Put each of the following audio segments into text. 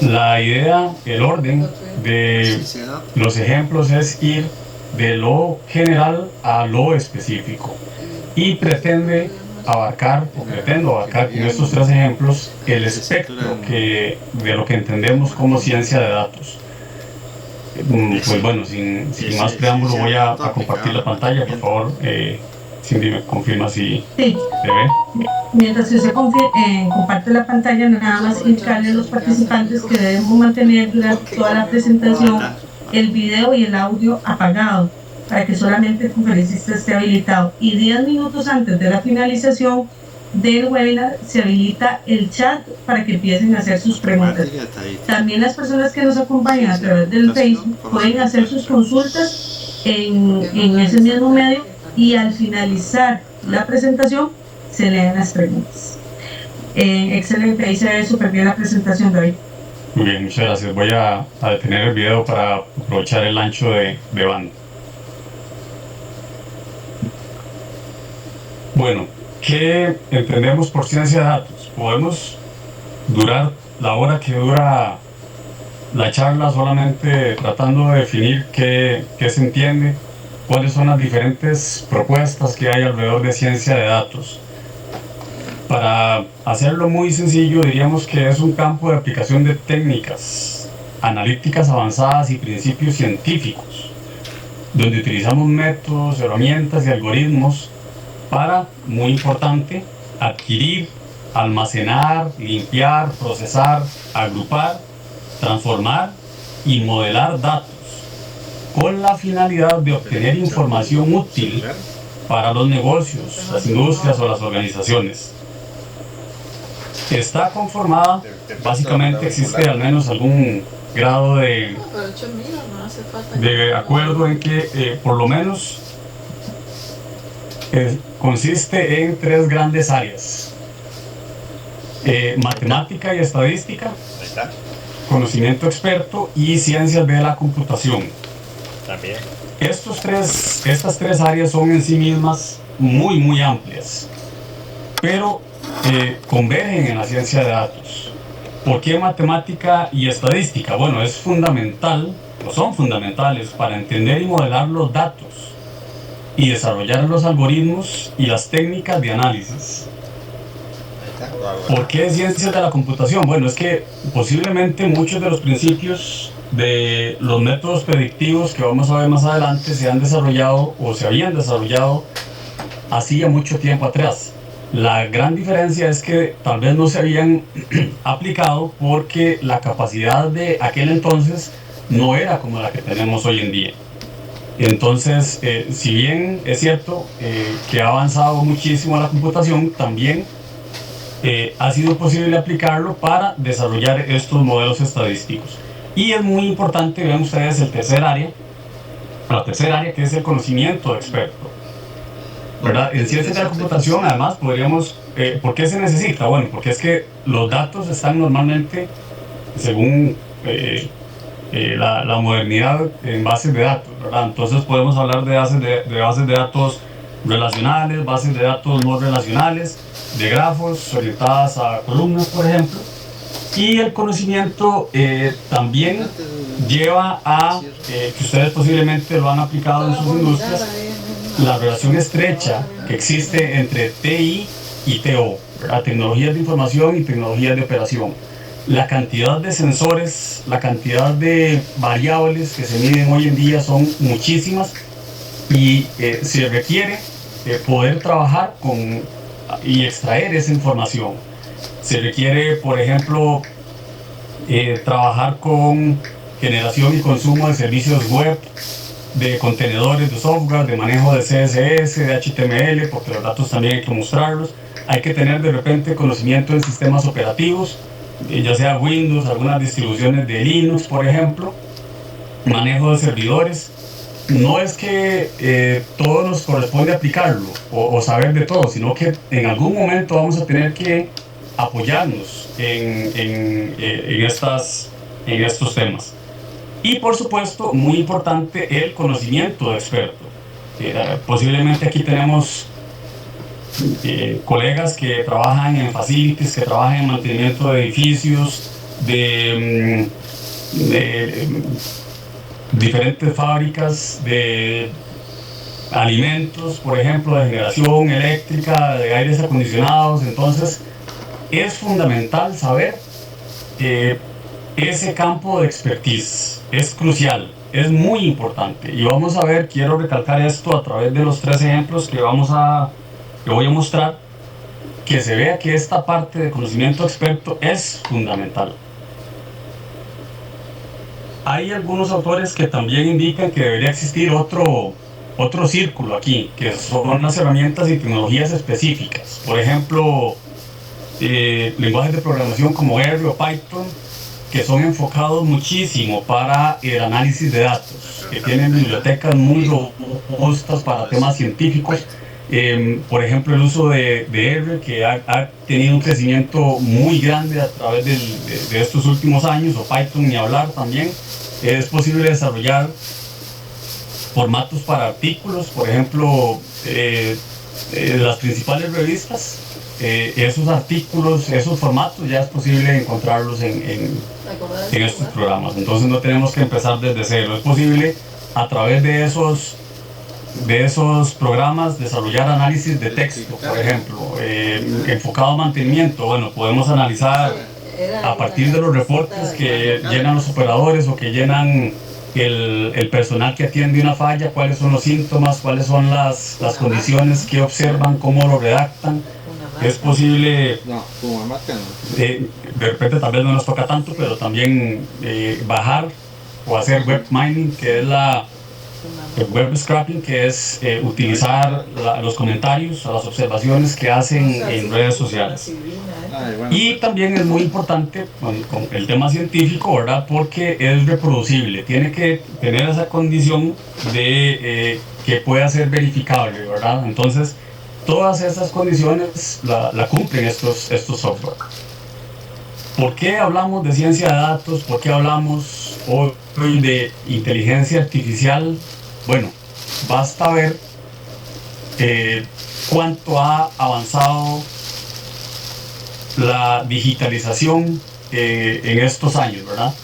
La idea, el orden de los ejemplos es ir de lo general a lo específico y pretendo abarcar con estos tres ejemplos el espectro de lo que entendemos como ciencia de datos. Pues bueno, sin más preámbulo voy a compartir la pantalla, por favor. Cindy, me confirma si sí. se ve. Mientras usted comparte la pantalla, nada más indicarle a los participantes que debemos mantener durante toda la presentación el video y el audio apagado para que solamente el conferencista esté habilitado, y 10 minutos antes de la finalización del webinar se habilita el chat para que empiecen a hacer sus preguntas. También las personas que nos acompañan a través del Facebook pueden hacer sus consultas en ese mismo medio, y al finalizar la presentación se leen las preguntas. Excelente, ahí se ve súper bien la presentación, David. Muy bien, muchas gracias. Voy a detener el video para aprovechar el ancho de banda. Bueno, ¿qué entendemos por ciencia de datos? Podemos durar la hora que dura la charla solamente tratando de definir qué se entiende, cuáles son las diferentes propuestas que hay alrededor de ciencia de datos. Para hacerlo muy sencillo, diríamos que es un campo de aplicación de técnicas analíticas avanzadas y principios científicos, donde utilizamos métodos, herramientas y algoritmos para, muy importante, adquirir, almacenar, limpiar, procesar, agrupar, transformar y modelar datos, con la finalidad de obtener información útil para los negocios, las industrias o las organizaciones. Está conformada, básicamente existe al menos algún grado de acuerdo en que por lo menos consiste en tres grandes áreas: matemática y estadística, conocimiento experto y ciencias de la computación. También. Estas tres áreas son en sí mismas muy amplias, pero convergen en la ciencia de datos. ¿Por qué matemática y estadística? Bueno, son fundamentales para entender y modelar los datos y desarrollar los algoritmos y las técnicas de análisis. ¿Por qué ciencias de la computación? Bueno, es que posiblemente muchos de los principios de los métodos predictivos que vamos a ver más adelante se han desarrollado o se habían desarrollado hacía mucho tiempo atrás. La gran diferencia es que tal vez no se habían aplicado porque la capacidad de aquel entonces no era como la que tenemos hoy en día. Entonces, si bien es cierto que ha avanzado muchísimo la computación, también ha sido posible aplicarlo para desarrollar estos modelos estadísticos. Y es muy importante, vean ustedes la tercera área, que es el conocimiento experto, ¿verdad? En ciencias de la computación, además, ¿por qué se necesita? Bueno, porque es que los datos están normalmente, según la modernidad, en bases de datos, ¿verdad? Entonces podemos hablar de bases de datos relacionales, bases de datos no relacionales, de grafos orientadas a columnas, por ejemplo. Y el conocimiento también lleva a, que ustedes posiblemente lo han aplicado en sus industrias, la relación estrecha que existe entre TI y TO, ¿verdad? Tecnologías de información y tecnologías de operación. La cantidad de sensores, la cantidad de variables que se miden hoy en día son muchísimas, y se requiere poder trabajar y extraer esa información. Se requiere, por ejemplo, trabajar con generación y consumo de servicios web, de contenedores de software, de manejo de CSS, de HTML, porque los datos también hay que mostrarlos. Hay que tener de repente conocimiento en sistemas operativos, ya sea Windows, algunas distribuciones de Linux, por ejemplo, manejo de servidores. No es que todo nos corresponde aplicarlo o saber de todo, sino que en algún momento vamos a tener que apoyarnos en estos temas. Y por supuesto, muy importante, el conocimiento experto. Posiblemente aquí tenemos colegas que trabajan en facilities, que trabajan en mantenimiento de edificios, de diferentes fábricas de alimentos, por ejemplo, de generación eléctrica, de aires acondicionados. Entonces, es fundamental saber ese campo de expertise. Es crucial, es muy importante. Y vamos a ver, quiero recalcar esto a través de los 3 ejemplos que voy a mostrar, que se vea que esta parte de conocimiento experto es fundamental. Hay algunos autores que también indican que debería existir otro círculo aquí, que son las herramientas y tecnologías específicas. Por ejemplo, lenguajes de programación como R o Python, que son enfocados muchísimo para el análisis de datos, que tienen bibliotecas muy robustas para temas científicos. Por ejemplo, el uso de R, que ha tenido un crecimiento muy grande a través de estos últimos años, o Python ni hablar también. Es posible desarrollar formatos para artículos, por ejemplo, las principales revistas, esos artículos, esos formatos ya es posible encontrarlos en estos programas. Entonces no tenemos que empezar desde cero, es posible a través de esos programas desarrollar análisis de texto, por ejemplo, enfocado a mantenimiento. Bueno, podemos analizar a partir de los reportes que llenan los operadores o que llenan el personal que atiende una falla, cuáles son los síntomas, cuáles son las condiciones que observan, cómo lo redactan. Es posible, de repente tal vez no nos toca tanto, pero también bajar o hacer web mining, que es el web scraping, que es utilizar los comentarios o las observaciones que hacen en redes sociales. Y también es muy importante con el tema científico, ¿verdad? Porque es reproducible, tiene que tener esa condición de que pueda ser verificable, ¿verdad? Entonces, todas esas condiciones la cumplen estos software. ¿Por qué hablamos de ciencia de datos? ¿Por qué hablamos hoy de inteligencia artificial? Bueno, basta ver cuánto ha avanzado la digitalización en estos años, ¿verdad?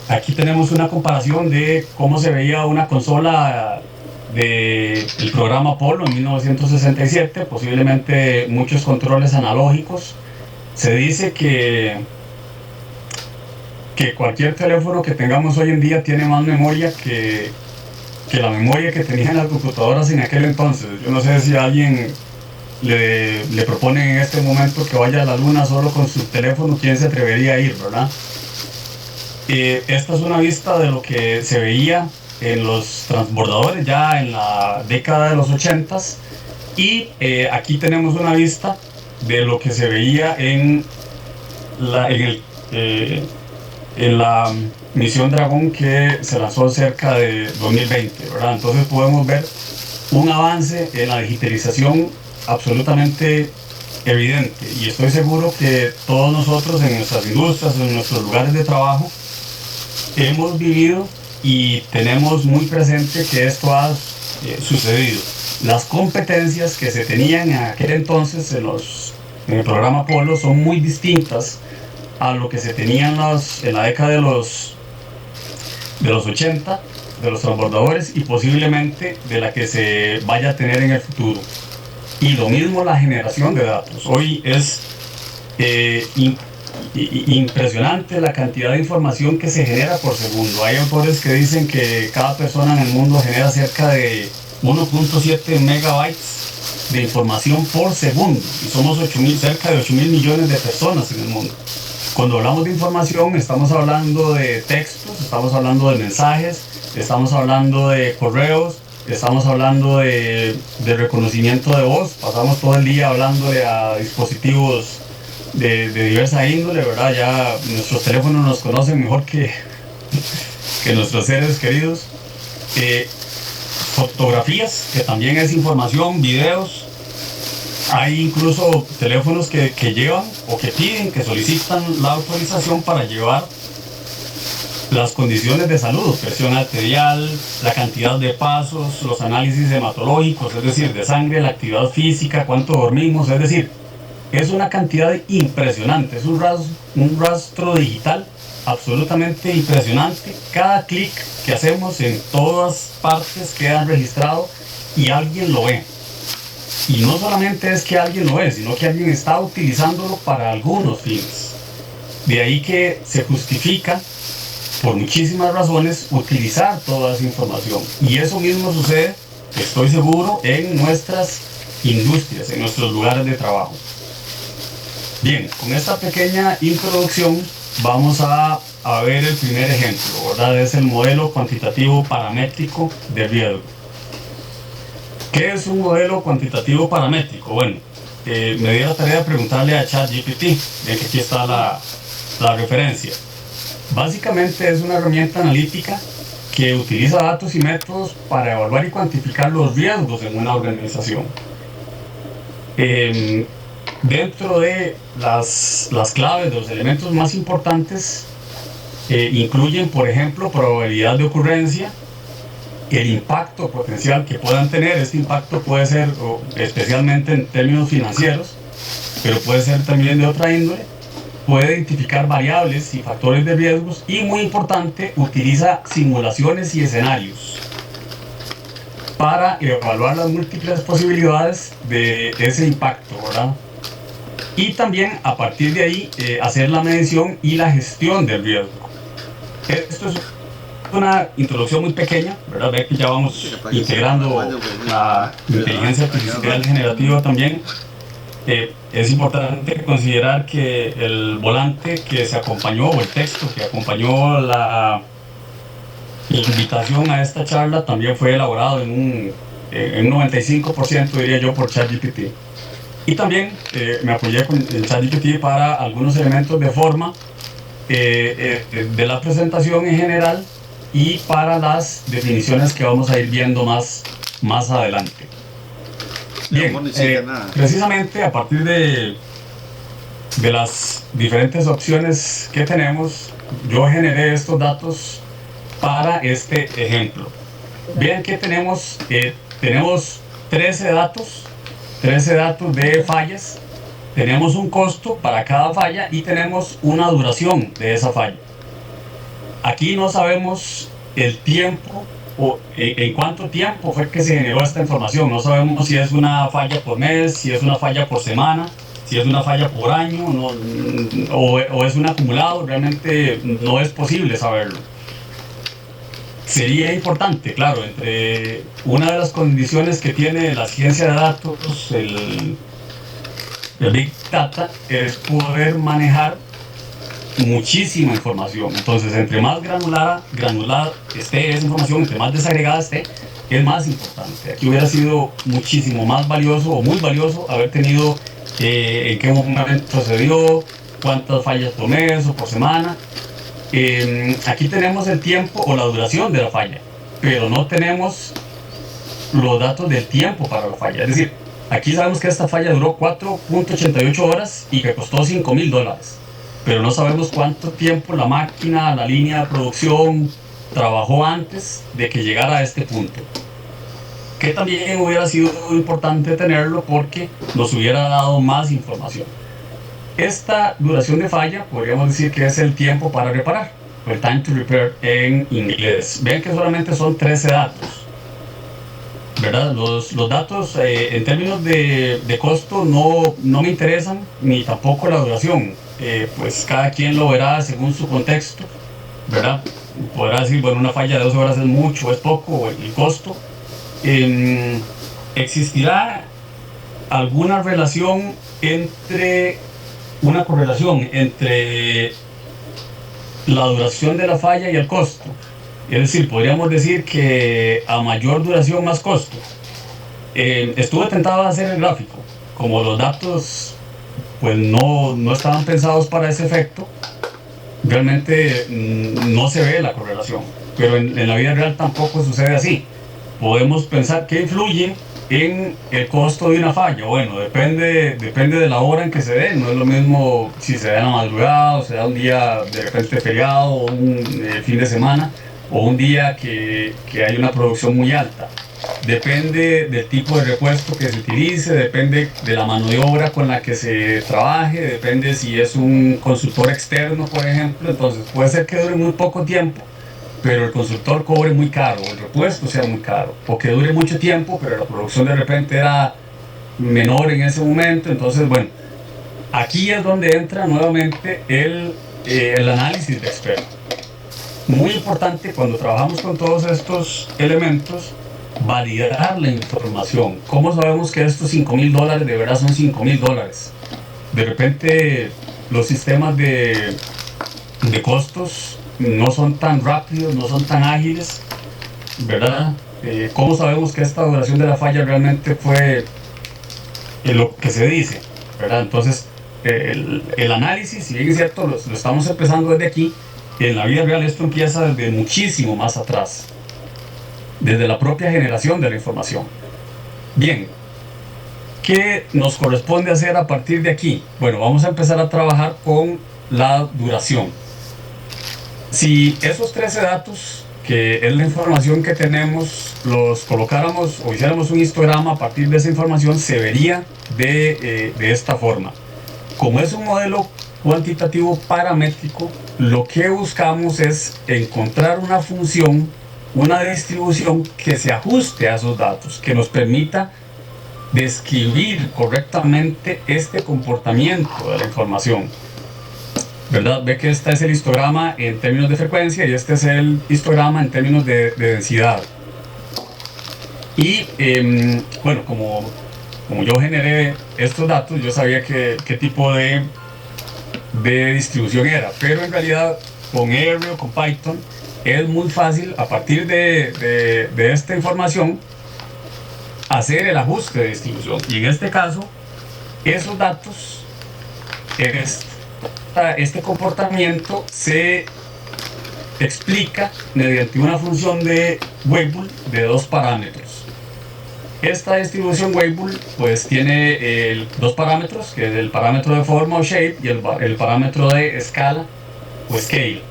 Aquí tenemos una comparación de cómo se veía una consola del programa Apolo en 1967, posiblemente muchos controles analógicos. Se dice que cualquier teléfono que tengamos hoy en día tiene más memoria que la memoria que tenían las computadoras en aquel entonces. Yo no sé si a alguien le proponen en este momento que vaya a la luna solo con su teléfono, ¿quién se atrevería a ir, verdad? Esta es una vista de lo que se veía en los transbordadores ya en la década de los 80s, y aquí tenemos una vista de lo que se veía en la misión Dragón, que se lanzó cerca de 2020, ¿verdad? Entonces podemos ver un avance en la digitalización absolutamente evidente, y estoy seguro que todos nosotros en nuestras industrias, en nuestros lugares de trabajo, hemos vivido y tenemos muy presente que esto ha sucedido. Las competencias que se tenían en aquel entonces en el programa Apolo son muy distintas a lo que se tenían en la década de los 80, de los transbordadores, y posiblemente de la que se vaya a tener en el futuro. Y lo mismo la generación de datos. Hoy es impresionante la cantidad de información que se genera por segundo. Hay autores que dicen que cada persona en el mundo genera cerca de 1.7 megabytes de información por segundo, y somos cerca de 8.000 millones de personas en el mundo. Cuando hablamos de información, estamos hablando de textos, estamos hablando de mensajes, estamos hablando de correos, estamos hablando de reconocimiento de voz. Pasamos todo el día hablándole a dispositivos de diversa índole, ¿verdad? Ya nuestros teléfonos nos conocen mejor que nuestros seres queridos. Fotografías, que también es información, videos. Hay incluso teléfonos que llevan o que piden, que solicitan la autorización para llevar las condiciones de salud, presión arterial, la cantidad de pasos, los análisis hematológicos, es decir, de sangre, la actividad física, cuánto dormimos, es decir, es una cantidad impresionante, es un rastro digital absolutamente impresionante. Cada clic que hacemos en todas partes queda registrado y alguien lo ve. Y no solamente es que alguien lo ve, sino que alguien está utilizándolo para algunos fines. De ahí que se justifica, por muchísimas razones, utilizar toda esa información. Y eso mismo sucede, estoy seguro, en nuestras industrias, en nuestros lugares de trabajo. Bien, con esta pequeña introducción vamos a ver el primer ejemplo, ¿verdad? Es el modelo cuantitativo paramétrico de riesgo. ¿Qué es un modelo cuantitativo paramétrico? Bueno, me di la tarea de preguntarle a ChatGPT, ven que aquí está la referencia. Básicamente es una herramienta analítica que utiliza datos y métodos para evaluar y cuantificar los riesgos en una organización. Dentro de las claves, de los elementos más importantes, incluyen, por ejemplo, probabilidad de ocurrencia, el impacto potencial que puedan tener. Este impacto puede ser especialmente en términos financieros, pero puede ser también de otra índole. Puede identificar variables y factores de riesgos y, muy importante, utiliza simulaciones y escenarios para evaluar las múltiples posibilidades de ese impacto, ¿verdad? Y también, a partir de ahí, hacer la medición y la gestión del riesgo. Esto es una introducción muy pequeña, ¿verdad? Ve que ya vamos integrando la inteligencia artificial generativa también. Es importante considerar que el volante que se acompañó, o el texto que acompañó la invitación a esta charla, también fue elaborado en un 95%, diría yo, por ChatGPT. Y también me apoyé con el ChatGPT para algunos elementos de forma de la presentación en general y para las definiciones que vamos a ir viendo más adelante. Bien, precisamente a partir de las diferentes opciones que tenemos, yo generé estos datos para este ejemplo. Vean que tenemos 13 datos de fallas, tenemos un costo para cada falla y tenemos una duración de esa falla. Aquí no sabemos el tiempo o en cuánto tiempo fue que se generó esta información. No sabemos si es una falla por mes, si es una falla por semana, si es una falla por año, o es un acumulado. Realmente no es posible saberlo. Sería importante, claro, entre una de las condiciones que tiene la ciencia de datos, el Big Data, es poder manejar muchísima información. Entonces, entre más granular esté esa información, entre más desagregada esté, es más importante. Aquí hubiera sido muchísimo más valioso o muy valioso haber tenido en qué momento se dio, cuántas fallas por mes o por semana. Aquí tenemos el tiempo o la duración de la falla, pero no tenemos los datos del tiempo para la falla. Es decir, aquí sabemos que esta falla duró 4.88 horas y que costó $5,000. Pero no sabemos cuánto tiempo la máquina, la línea de producción trabajó antes de que llegara a este punto. Que también hubiera sido importante tenerlo porque nos hubiera dado más información. Esta duración de falla podríamos decir que es el tiempo para reparar, o el time to repair en inglés. Ven que solamente son 13 datos, ¿verdad? Los datos en términos de costo no me interesan, ni tampoco la duración. Pues cada quien lo verá según su contexto, ¿verdad? Podrá decir, bueno, una falla de 12 horas es mucho, es poco, el costo. ¿Existirá alguna relación una correlación entre la duración de la falla y el costo? Es decir, podríamos decir que a mayor duración, más costo. Estuve tentado a hacer el gráfico. Como los datos pues no estaban pensados para ese efecto, realmente no se ve la correlación. Pero en la vida real tampoco sucede así. Podemos pensar que influye en el costo de una falla. Bueno, depende de la hora en que se dé. No es lo mismo si se da en la madrugada o se da un día de repente feriado o un fin de semana o un día que hay una producción muy alta. Depende del tipo de repuesto que se utilice, depende de la mano de obra con la que se trabaje, depende si es un consultor externo, por ejemplo. Entonces puede ser que dure muy poco tiempo, pero el consultor cobre muy caro, o el repuesto sea muy caro, o que dure mucho tiempo, pero la producción de repente era menor en ese momento. Entonces, bueno, aquí es donde entra nuevamente el análisis de experto. Muy importante cuando trabajamos con todos estos elementos, validar la información. ¿Cómo sabemos que estos $5,000 de verdad son $5,000? De repente los sistemas de costos no son tan rápidos, no son tan ágiles, ¿verdad? ¿Cómo sabemos que esta duración de la falla realmente fue lo que se dice, ¿verdad? Entonces, el análisis, si bien es cierto, lo estamos empezando desde aquí, en la vida real esto empieza desde muchísimo más atrás, desde la propia generación de la información. Bien, ¿qué nos corresponde hacer a partir de aquí? Bueno, vamos a empezar a trabajar con la duración. Si esos 13 datos, que es la información que tenemos, los colocáramos o hiciéramos un histograma a partir de esa información, se vería de esta forma. Como es un modelo cuantitativo paramétrico, lo que buscamos es encontrar una función, una distribución que se ajuste a esos datos, que nos permita describir correctamente este comportamiento de la información, ¿verdad? Ve que este es el histograma en términos de frecuencia y este es el histograma en términos de densidad. Y bueno, como yo generé estos datos, yo sabía qué tipo de distribución era, pero en realidad con R o con Python es muy fácil a partir de esta información hacer el ajuste de distribución. Y en este caso, esos datos, este comportamiento se explica mediante una función de Weibull de 2 parámetros. Esta distribución Weibull pues tiene dos parámetros, que es el parámetro de forma o shape y el parámetro de escala o scale.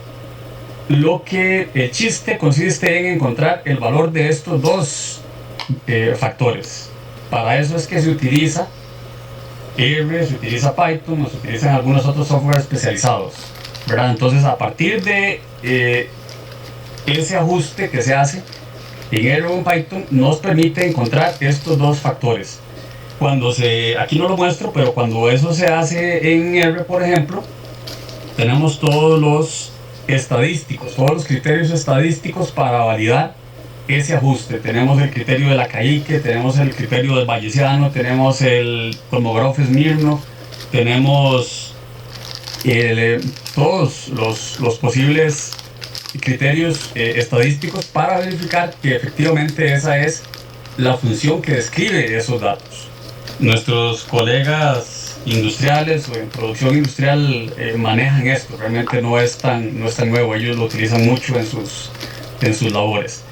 Lo que el chiste consiste en encontrar el valor de estos dos factores. Para eso es que se utiliza R, se utiliza Python o se utilizan algunos otros software especializados, ¿verdad? Entonces, a partir de ese ajuste que se hace en R o en Python, nos permite encontrar estos dos factores. Aquí no lo muestro, pero cuando eso se hace en R, por ejemplo, tenemos todos los estadísticos, todos los criterios estadísticos para validar ese ajuste. Tenemos el criterio de la Caïque, tenemos el criterio del Bayesiano, tenemos el Kolmogorov-Smirnov, tenemos todos los posibles criterios estadísticos para verificar que efectivamente esa es la función que describe esos datos. Nuestros colegas industriales o en producción industrial manejan esto, realmente no es tan nuevo, ellos lo utilizan mucho en sus labores.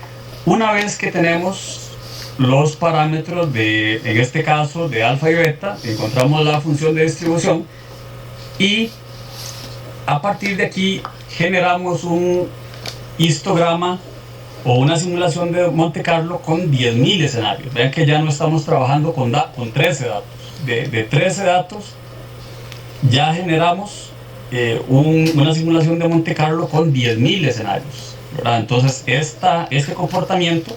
Una vez que tenemos los parámetros en este caso de alfa y beta, encontramos la función de distribución y a partir de aquí generamos un histograma o una simulación de Monte Carlo con 10.000 escenarios. Vean que ya no estamos trabajando con 13 datos. De 13 datos ya generamos una simulación de Monte Carlo con 10.000 escenarios, ¿verdad? Entonces este comportamiento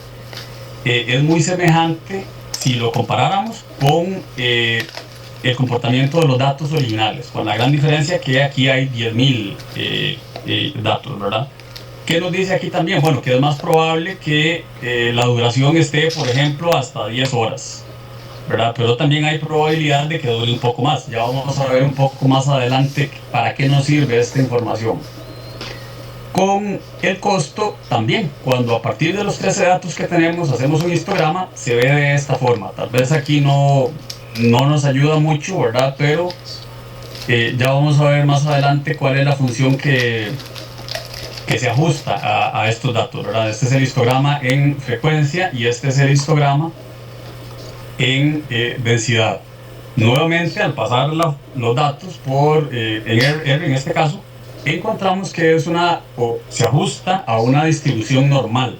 es muy semejante si lo comparáramos con el comportamiento de los datos originales, con la gran diferencia que aquí hay 10.000 datos, ¿verdad? ¿Qué nos dice aquí también? Bueno, que es más probable que la duración esté, por ejemplo, hasta 10 horas, ¿verdad? Pero también hay probabilidad de que dure un poco más. Ya vamos a ver un poco más adelante para qué nos sirve esta información. Con el costo también, cuando a partir de los 13 datos que tenemos hacemos un histograma, se ve de esta forma. Tal vez aquí no nos ayuda mucho, ¿verdad? Pero ya vamos a ver más adelante cuál es la función que se ajusta a estos datos, ¿verdad? Este es el histograma en frecuencia y este es el histograma en densidad. Nuevamente, al pasar los datos por R en este caso, encontramos que se ajusta a una distribución normal.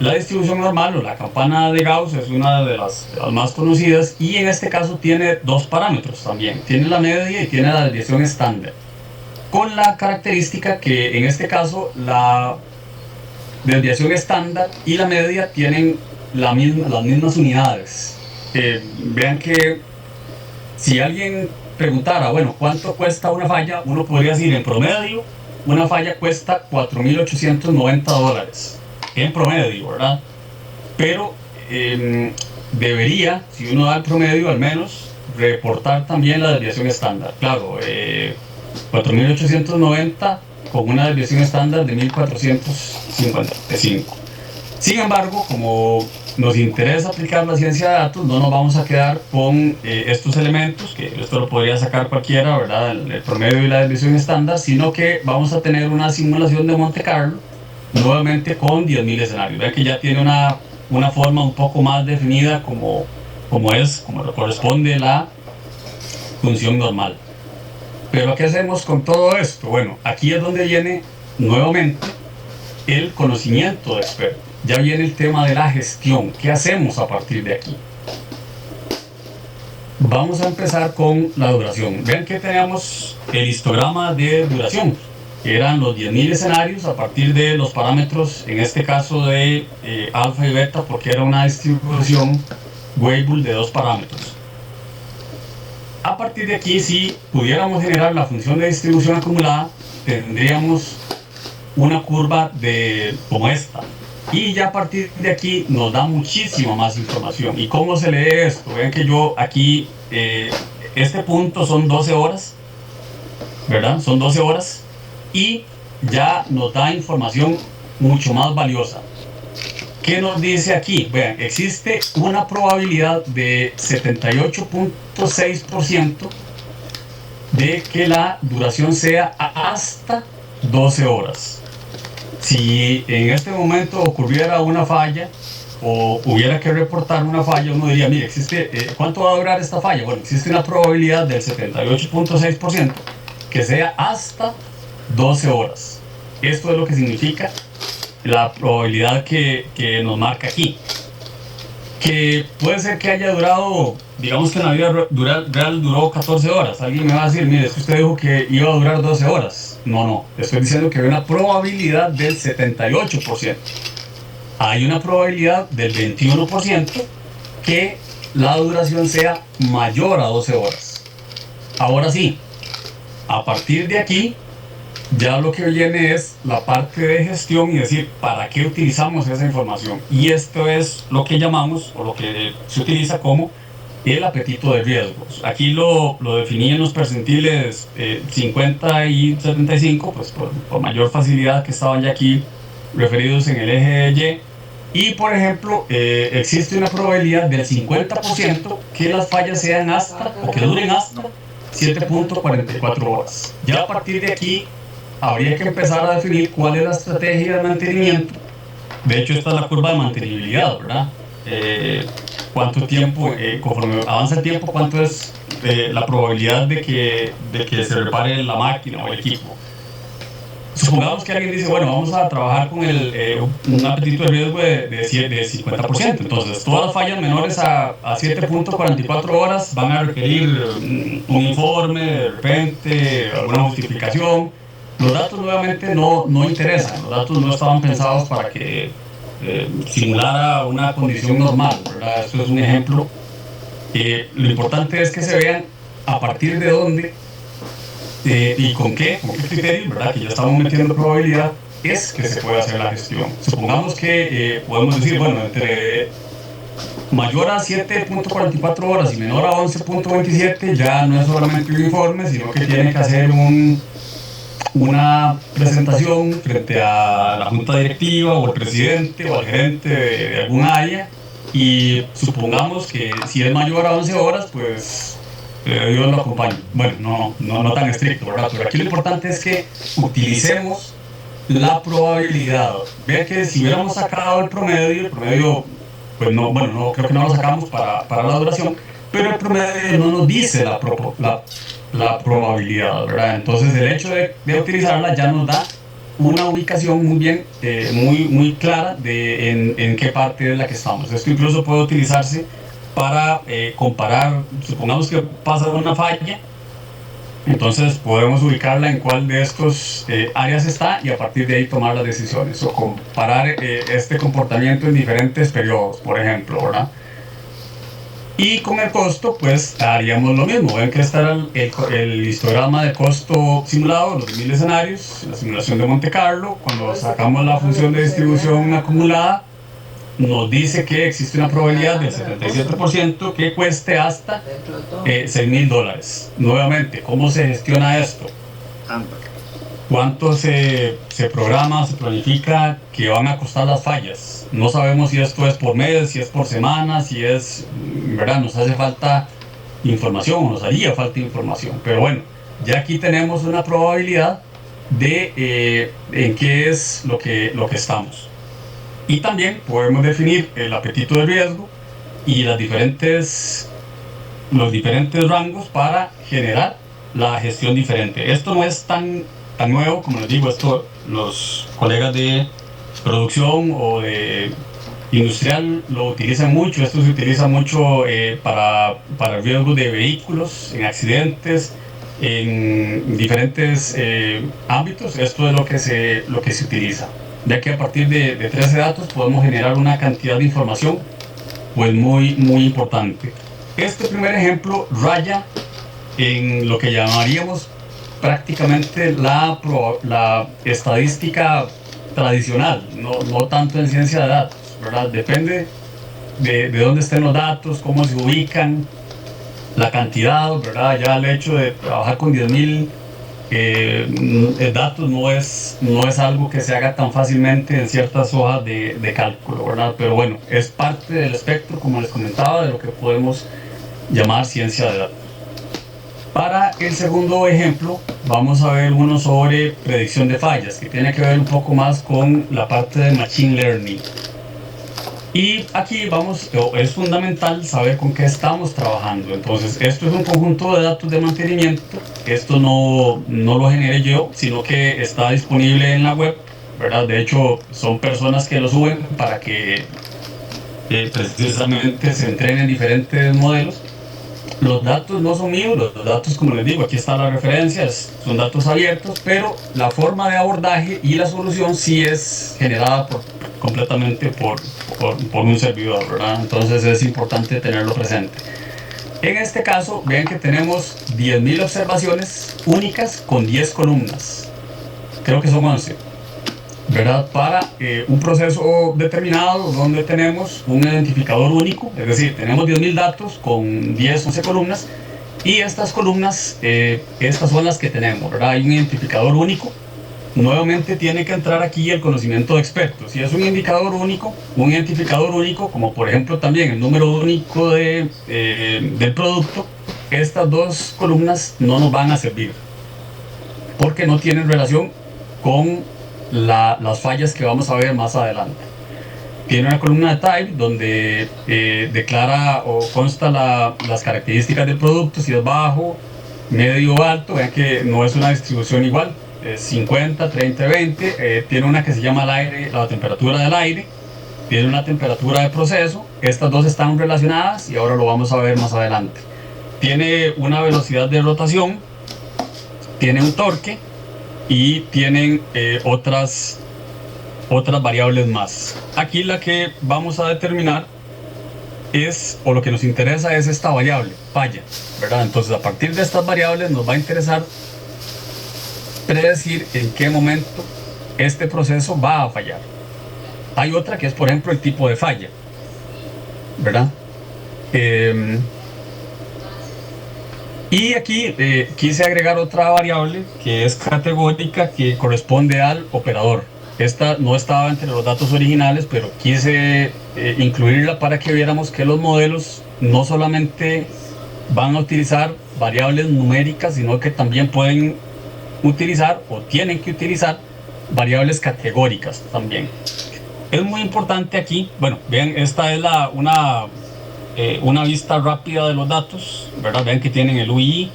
La distribución normal o la campana de Gauss es una de las más conocidas, y en este caso tiene dos parámetros también. Tiene la media y tiene la desviación estándar, con la característica que en este caso la desviación estándar y la media tienen las mismas unidades. Vean que si alguien preguntara, bueno, ¿cuánto cuesta una falla? Uno podría decir, en promedio, una falla cuesta $4.890. En promedio, ¿verdad? Pero debería, si uno da el promedio, al menos reportar también la desviación estándar. Claro, 4.890 con una desviación estándar de 1.455. Sin embargo, como nos interesa aplicar la ciencia de datos, no nos vamos a quedar con estos elementos, que esto lo podría sacar cualquiera, ¿verdad? El promedio y la desviación estándar, sino que vamos a tener una simulación de Monte Carlo, nuevamente con 10.000 escenarios. Vean que ya tiene una forma un poco más definida como corresponde la función normal. Pero ¿qué hacemos con todo esto? Bueno, aquí es donde viene nuevamente el conocimiento de experto. Ya viene el tema de la gestión. ¿Qué hacemos a partir de aquí? Vamos a empezar con la duración. Vean que tenemos el histograma de duración, que eran los 10.000 escenarios a partir de los parámetros, en este caso de alfa y beta, porque era una distribución Weibull de dos parámetros. A partir de aquí, si pudiéramos generar la función de distribución acumulada, tendríamos una curva como esta. Y ya a partir de aquí nos da muchísima más información. ¿Y cómo se lee esto? Vean que yo aquí, este punto son 12 horas, ¿verdad? Son 12 horas. Y ya nos da información mucho más valiosa. ¿Qué nos dice aquí? Vean, existe una probabilidad de 78.6% de que la duración sea hasta 12 horas. Si en este momento ocurriera una falla o hubiera que reportar una falla, uno diría, mire, ¿cuánto va a durar esta falla? Bueno, existe una probabilidad del 78.6% que sea hasta 12 horas. Esto es lo que significa la probabilidad que nos marca aquí. Que puede ser que haya durado, digamos que en la vida real duró 14 horas. Alguien me va a decir, mire, es que usted dijo que iba a durar 12 horas. No, estoy diciendo que hay una probabilidad del 78%. Hay una probabilidad del 21% que la duración sea mayor a 12 horas. Ahora sí, a partir de aquí, ya lo que viene es la parte de gestión y decir para qué utilizamos esa información. Y esto es lo que llamamos, o lo que se utiliza como el apetito de riesgos. Aquí lo definí en los percentiles 50 y 75, pues por mayor facilidad, que estaban ya aquí referidos en el eje Y. Y por ejemplo, existe una probabilidad del 50% que las fallas sean o que duren hasta 7.44 horas. Ya a partir de aquí habría que empezar a definir cuál es la estrategia de mantenimiento. De hecho, esta es la curva de mantenibilidad, ¿verdad? Cuánto tiempo, conforme avanza el tiempo, cuánto es la probabilidad de que se repare la máquina o el equipo. Supongamos que alguien dice, bueno, vamos a trabajar con un apetito de riesgo de 50%. Entonces, todas las fallas menores a 7.44 horas van a requerir un informe, de repente, alguna justificación. Los datos nuevamente no interesan. Los datos no estaban pensados para que simulara una condición normal, ¿verdad? Esto es un ejemplo. Lo importante es que se vean a partir de dónde y con qué criterios, ¿verdad? Que ya estamos metiendo probabilidad, es que se puede hacer la gestión. Supongamos que podemos decir, bueno, entre mayor a 7.44 horas y menor a 11.27 ya no es solamente un informe, sino que tiene que hacer una presentación frente a la junta directiva o el presidente o al gerente de algún área, y supongamos que si es mayor a 11 horas, pues Dios lo acompañe. Bueno, no tan estricto, ¿verdad? Pero aquí lo importante es que utilicemos la probabilidad. Vean que si hubiéramos sacado el promedio pues no, bueno, no, creo que no lo sacamos para la duración, pero el promedio no nos dice la probabilidad, ¿verdad? Entonces el hecho de utilizarla ya nos da una ubicación muy bien, muy clara de en qué parte es la que estamos. Esto incluso puede utilizarse para comparar, supongamos que pasa una falla, entonces podemos ubicarla en cuál de estos áreas está y a partir de ahí tomar las decisiones o comparar este comportamiento en diferentes periodos, por ejemplo, ¿verdad? Y con el costo, pues haríamos lo mismo. Ven que está el histograma de costo simulado, los 1000 escenarios, la simulación de Monte Carlo. Cuando sacamos la función de distribución acumulada, nos dice que existe una probabilidad del 77% que cueste hasta $6,000. Nuevamente, ¿cómo se gestiona esto? ¿Cuánto se programa, se planifica que van a costar las fallas? No sabemos si esto es por mes, si es por semana, si es, ¿verdad? Nos hace falta información, nos haría falta información. Pero bueno, ya aquí tenemos una probabilidad de en qué es lo que estamos. Y también podemos definir el apetito de riesgo y los diferentes rangos para generar la gestión diferente. Esto no es tan nuevo, como les digo, esto los colegas de producción o de industrial lo utilizan mucho. Esto se utiliza mucho para el riesgo de vehículos, en accidentes, en diferentes ámbitos. Esto es lo que se utiliza, ya que a partir de 13 datos podemos generar una cantidad de información pues muy importante. Este primer ejemplo raya en lo que llamaríamos prácticamente la estadística tradicional, no tanto en ciencia de datos, ¿verdad? Depende de dónde estén los datos, cómo se ubican, la cantidad, ¿verdad? Ya el hecho de trabajar con 10,000 datos no es algo que se haga tan fácilmente en ciertas hojas de cálculo, ¿verdad? Pero bueno, es parte del espectro, como les comentaba, de lo que podemos llamar ciencia de datos. Para el segundo ejemplo, vamos a ver uno sobre predicción de fallas, que tiene que ver un poco más con la parte de Machine Learning. Y aquí es fundamental saber con qué estamos trabajando. Entonces, esto es un conjunto de datos de mantenimiento. Esto no lo generé yo, sino que está disponible en la web, ¿verdad? De hecho, son personas que lo suben para que precisamente se entrenen diferentes modelos. Los datos no son míos, los datos, como les digo, aquí están las referencias, son datos abiertos, pero la forma de abordaje y la solución sí es generada completamente por un servidor, ¿verdad? Entonces es importante tenerlo presente. En este caso, vean que tenemos 10,000 observaciones únicas con 10 columnas. Creo que son 11, ¿verdad? Para un proceso determinado donde tenemos un identificador único, es decir, tenemos 10,000 datos con 10, 11 columnas, y estas columnas, estas son las que tenemos, ¿verdad? Hay un identificador único. Nuevamente tiene que entrar aquí el conocimiento de expertos. Si es un identificador único, como por ejemplo también el número único del producto, estas dos columnas no nos van a servir, porque no tienen relación con las fallas que vamos a ver más adelante. Tiene una columna de type donde declara o consta las características del producto, si es bajo, medio o alto. Vean que no es una distribución igual, es 50, 30, 20. Tiene una que se llama la temperatura del aire, tiene una temperatura de proceso. Estas dos están relacionadas y ahora lo vamos a ver más adelante. Tiene una velocidad de rotación, tiene un torque y tienen otras variables más. Aquí la que vamos a determinar o lo que nos interesa es esta variable, falla, ¿verdad? Entonces, a partir de estas variables nos va a interesar predecir en qué momento este proceso va a fallar. Hay otra que es, por ejemplo, el tipo de falla, ¿verdad? Y aquí quise agregar otra variable que es categórica, que corresponde al operador. Esta no estaba entre los datos originales, pero quise incluirla para que viéramos que los modelos no solamente van a utilizar variables numéricas, sino que también pueden utilizar o tienen que utilizar variables categóricas también. Es muy importante aquí, bueno, vean, esta es una vista rápida de los datos, ¿verdad? Vean que tienen el UI,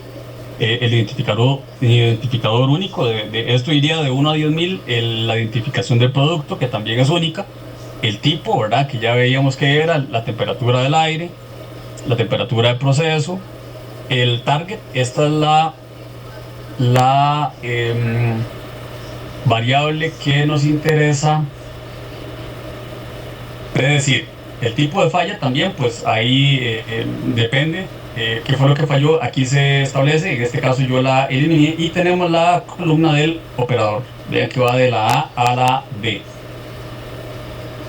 el identificador único, esto iría de 1 a 10.000, la identificación del producto, que también es única, el tipo, ¿verdad? Que ya veíamos que era la temperatura del aire, la temperatura del proceso, el target, esta es la variable que nos interesa predecir. El tipo de falla también, pues ahí depende qué fue lo que falló. Aquí se establece, en este caso yo la eliminé, y tenemos la columna del operador. Vean que va de la A a la B.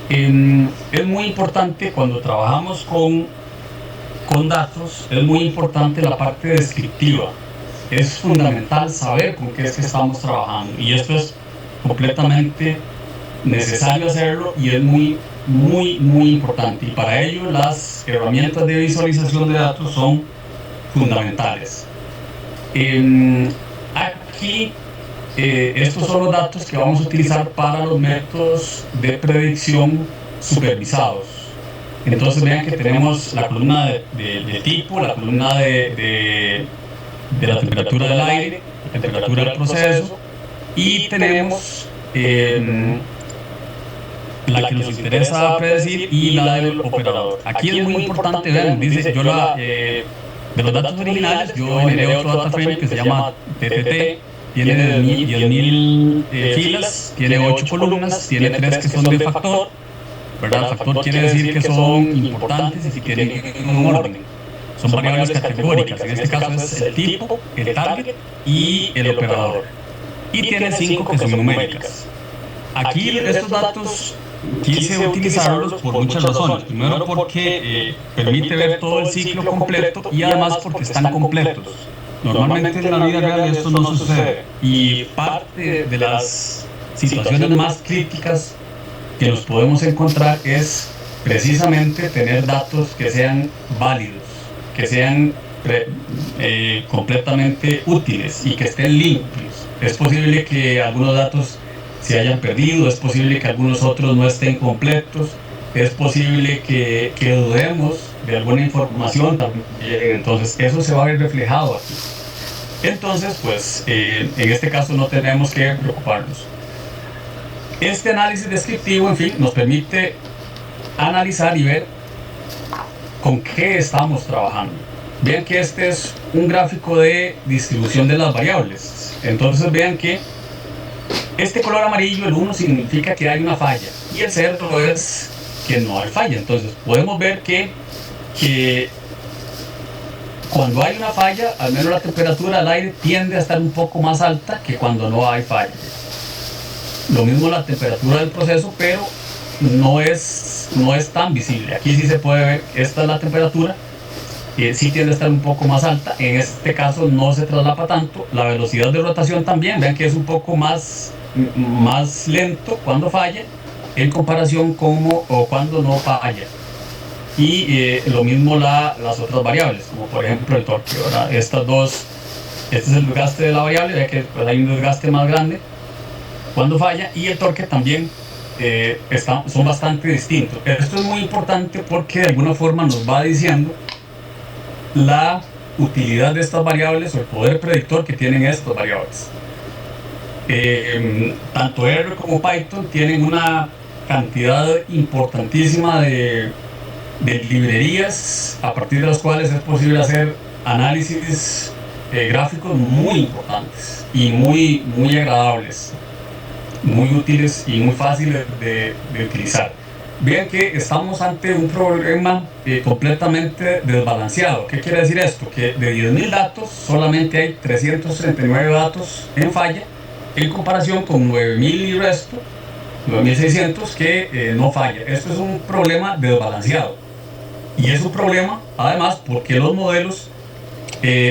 Es muy importante cuando trabajamos con datos, es muy importante la parte descriptiva. Es fundamental saber con qué es que estamos trabajando, y esto es completamente necesario hacerlo, y es muy importante, y para ello las herramientas de visualización de datos son fundamentales. Aquí estos son los datos que vamos a utilizar para los métodos de predicción supervisados. Entonces vean que tenemos la columna de tipo, la columna de la temperatura del aire, la temperatura del proceso, y tenemos la que nos interesa predecir y la del operador. Aquí es muy importante ver, dice, yo de los datos originales, yo generé otro data frame que se llama TTT, tiene 10.000 filas, tiene 8 columnas, tiene 3 que son de factor, ¿verdad? Factor quiere decir que son importantes y que tienen un orden. Son variables categóricas, en este caso es el tipo, el target y el operador. Y tiene 5 que son numéricas. Aquí estos datos quise utilizarlos por muchas razones. Primero porque permite ver todo el ciclo completo, y además porque están completos. Normalmente en la vida real esto no sucede, y parte de las situaciones más críticas que nos podemos encontrar es precisamente tener datos que sean válidos, que sean completamente útiles y que estén limpios. Es posible que algunos datos se hayan perdido, es posible que algunos otros no estén completos, es posible que dudemos de alguna información también. Entonces eso se va a ver reflejado aquí. Entonces, pues en este caso no tenemos que preocuparnos. Este análisis descriptivo, en fin, nos permite analizar y ver con qué estamos trabajando. Vean que este es un gráfico de distribución de las variables. Entonces vean que este color amarillo, el 1, significa que hay una falla, y el 0 es que no hay falla. Entonces podemos ver que cuando hay una falla, al menos la temperatura del aire tiende a estar un poco más alta que cuando no hay falla. Lo mismo la temperatura del proceso, pero no es tan visible. Aquí sí se puede ver, esta es la temperatura, sí tiende a estar un poco más alta. En este caso no se traslapa tanto. La velocidad de rotación también, vean que es un poco más lento cuando falla en comparación cuando no falla. Y lo mismo las otras variables, como por ejemplo el torque, ¿verdad? Estas dos, este es el desgaste de la variable, ya que pues, hay un desgaste más grande cuando falla, y el torque también son bastante distintos. Esto es muy importante porque de alguna forma nos va diciendo la utilidad de estas variables o el poder predictor que tienen estas variables. Tanto R como Python tienen una cantidad importantísima de librerías a partir de las cuales es posible hacer análisis gráficos muy importantes y muy agradables, muy útiles y muy fáciles de utilizar. Vean que estamos ante un problema completamente desbalanceado. ¿Qué quiere decir esto? Que de 10.000 datos solamente hay 339 datos en falla, en comparación con 9.000 y resto, 9.600 que no falla. Esto es un problema desbalanceado, y es un problema además porque los modelos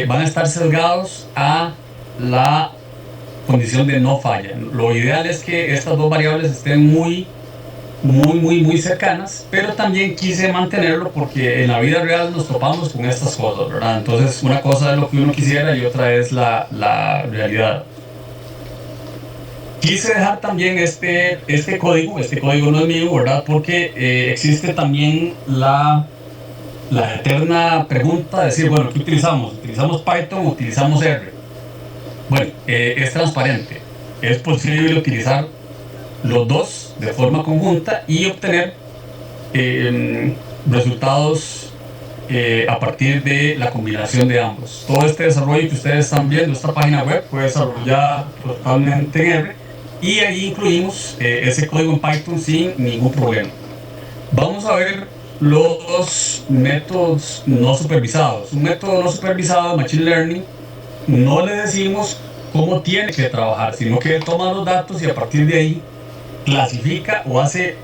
van a estar sesgados a la condición de no falla. Lo ideal es que estas dos variables estén muy cercanas, pero también quise mantenerlo porque en la vida real nos topamos con estas cosas, ¿verdad? Entonces una cosa es lo que uno quisiera y otra es la realidad. Quise dejar también este código no es mío, ¿verdad? Porque existe también la eterna pregunta de decir, bueno, ¿qué utilizamos? ¿Utilizamos Python o utilizamos R? Bueno, es transparente. Es posible utilizar los dos de forma conjunta y obtener resultados a partir de la combinación de ambos. Todo este desarrollo que ustedes están viendo, esta página web, fue desarrollada totalmente en R y ahí incluimos ese código en Python sin ningún problema. Vamos a ver los métodos no supervisados. Un método no supervisado de Machine Learning no le decimos cómo tiene que trabajar, sino que toma los datos y a partir de ahí clasifica o hace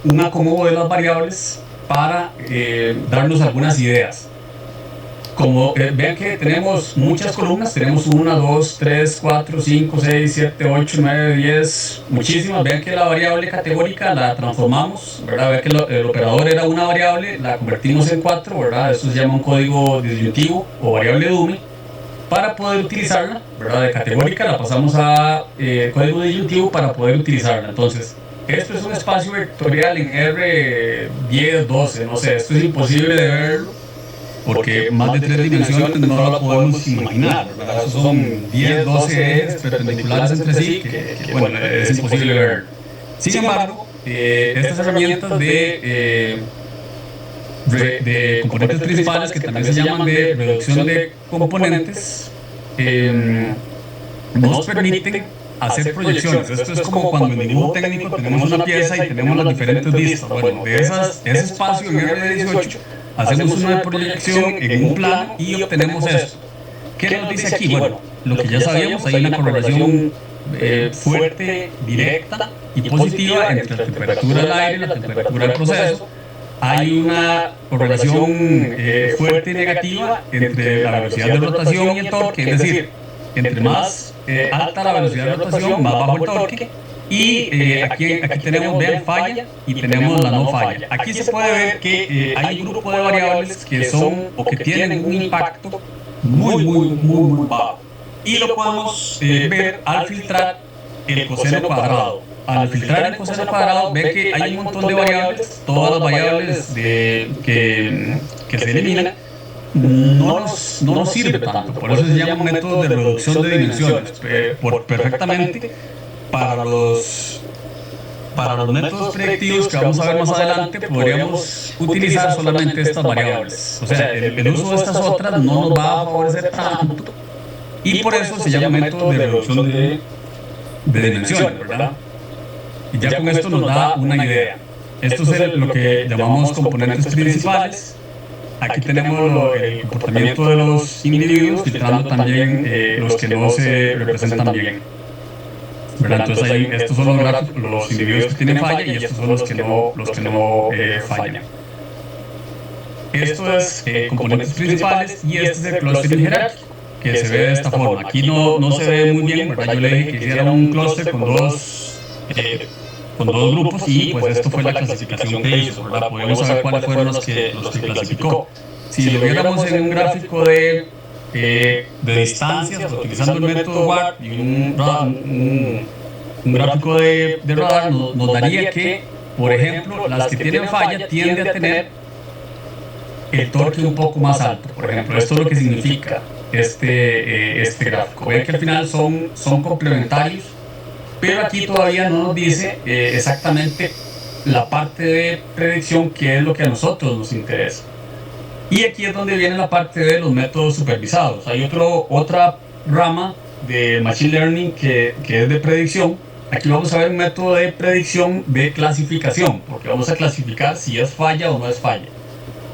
un acomodo de las variables para darnos algunas ideas. Como vean que tenemos muchas columnas, tenemos 1, 2, 3, 4, 5, 6, 7, 8, 9, 10, muchísimas. Vean que la variable categórica la transformamos, ¿verdad? Vean que el operador era una variable, la convertimos en 4, ¿verdad? Eso se llama un código disyuntivo o variable dummy. Para poder utilizarla, ¿verdad? De categórica la pasamos a código disyuntivo para poder utilizarla. Entonces, esto es un espacio vectorial en R10, 12, no sé, esto es imposible de verlo porque más de 3 dimensiones no lo podemos imaginar, ¿verdad? Esos son 10, 12 ejes perpendiculares entre sí, que bueno, es imposible ver. Sin embargo, estas herramientas de componentes principales, que también se llaman de reducción de componentes, nos permiten hacer proyecciones. Esto es como cuando en dibujo técnico tenemos una pieza y tenemos las diferentes vistas. Bueno, de ese espacio en R18 hacemos una proyección en un plano y obtenemos esto. ¿Qué nos dice aquí? Bueno, lo que ya sabíamos, hay una correlación fuerte, directa y positiva entre la temperatura del aire y la temperatura del proceso. Hay una correlación fuerte y negativa entre la velocidad de rotación y el torque, es decir, entre más alta la velocidad de rotación, más bajo el torque. Y aquí tenemos, vean, falla y tenemos la no falla. Aquí se puede ver que hay un grupo de variables que son o que tienen un impacto muy bajo. Y lo podemos ver al filtrar el coseno cuadrado. Al filtrar el coseno cuadrado, ve que hay un montón de variables, todas las variables que se eliminan no nos sirve tanto. Por eso se llama un método de reducción de dimensiones. Perfectamente para los métodos predictivos que vamos a ver más adelante podríamos utilizar solamente estas variables. O sea, el uso de estas otras no nos va a favorecer tanto y por eso se llama método de reducción de dimensiones, ¿verdad? Y ya con esto nos da una idea. Esto es lo que llamamos componentes principales. Aquí tenemos el comportamiento de los individuos, filtrando también los que no se representan bien, ¿verdad? Entonces ahí, estos son los individuos que tienen falla y estos son los que no fallan. Esto es componentes principales y este es el clustering jerárquico, que se ve de esta forma. Aquí no se ve muy bien, ¿verdad? Yo le dije que hiciera un clúster con dos grupos y pues esto fue la clasificación que hizo, ¿verdad? Podemos saber cuáles fueron los que clasificó. Si lo viéramos en un gráfico de distancias, utilizando el método WARP y un gráfico de radar, nos daría que, por ejemplo, las que tienen falla tienden a tener el torque un poco más alto. Por ejemplo, esto es lo que significa este gráfico. Ven que al final son complementarios, pero aquí todavía no nos dice exactamente la parte de predicción, que es lo que a nosotros nos interesa. Y aquí es donde viene la parte de los métodos supervisados. Hay otra rama de Machine Learning que es de predicción. Aquí vamos a ver un método de predicción de clasificación, porque vamos a clasificar si es falla o no es falla.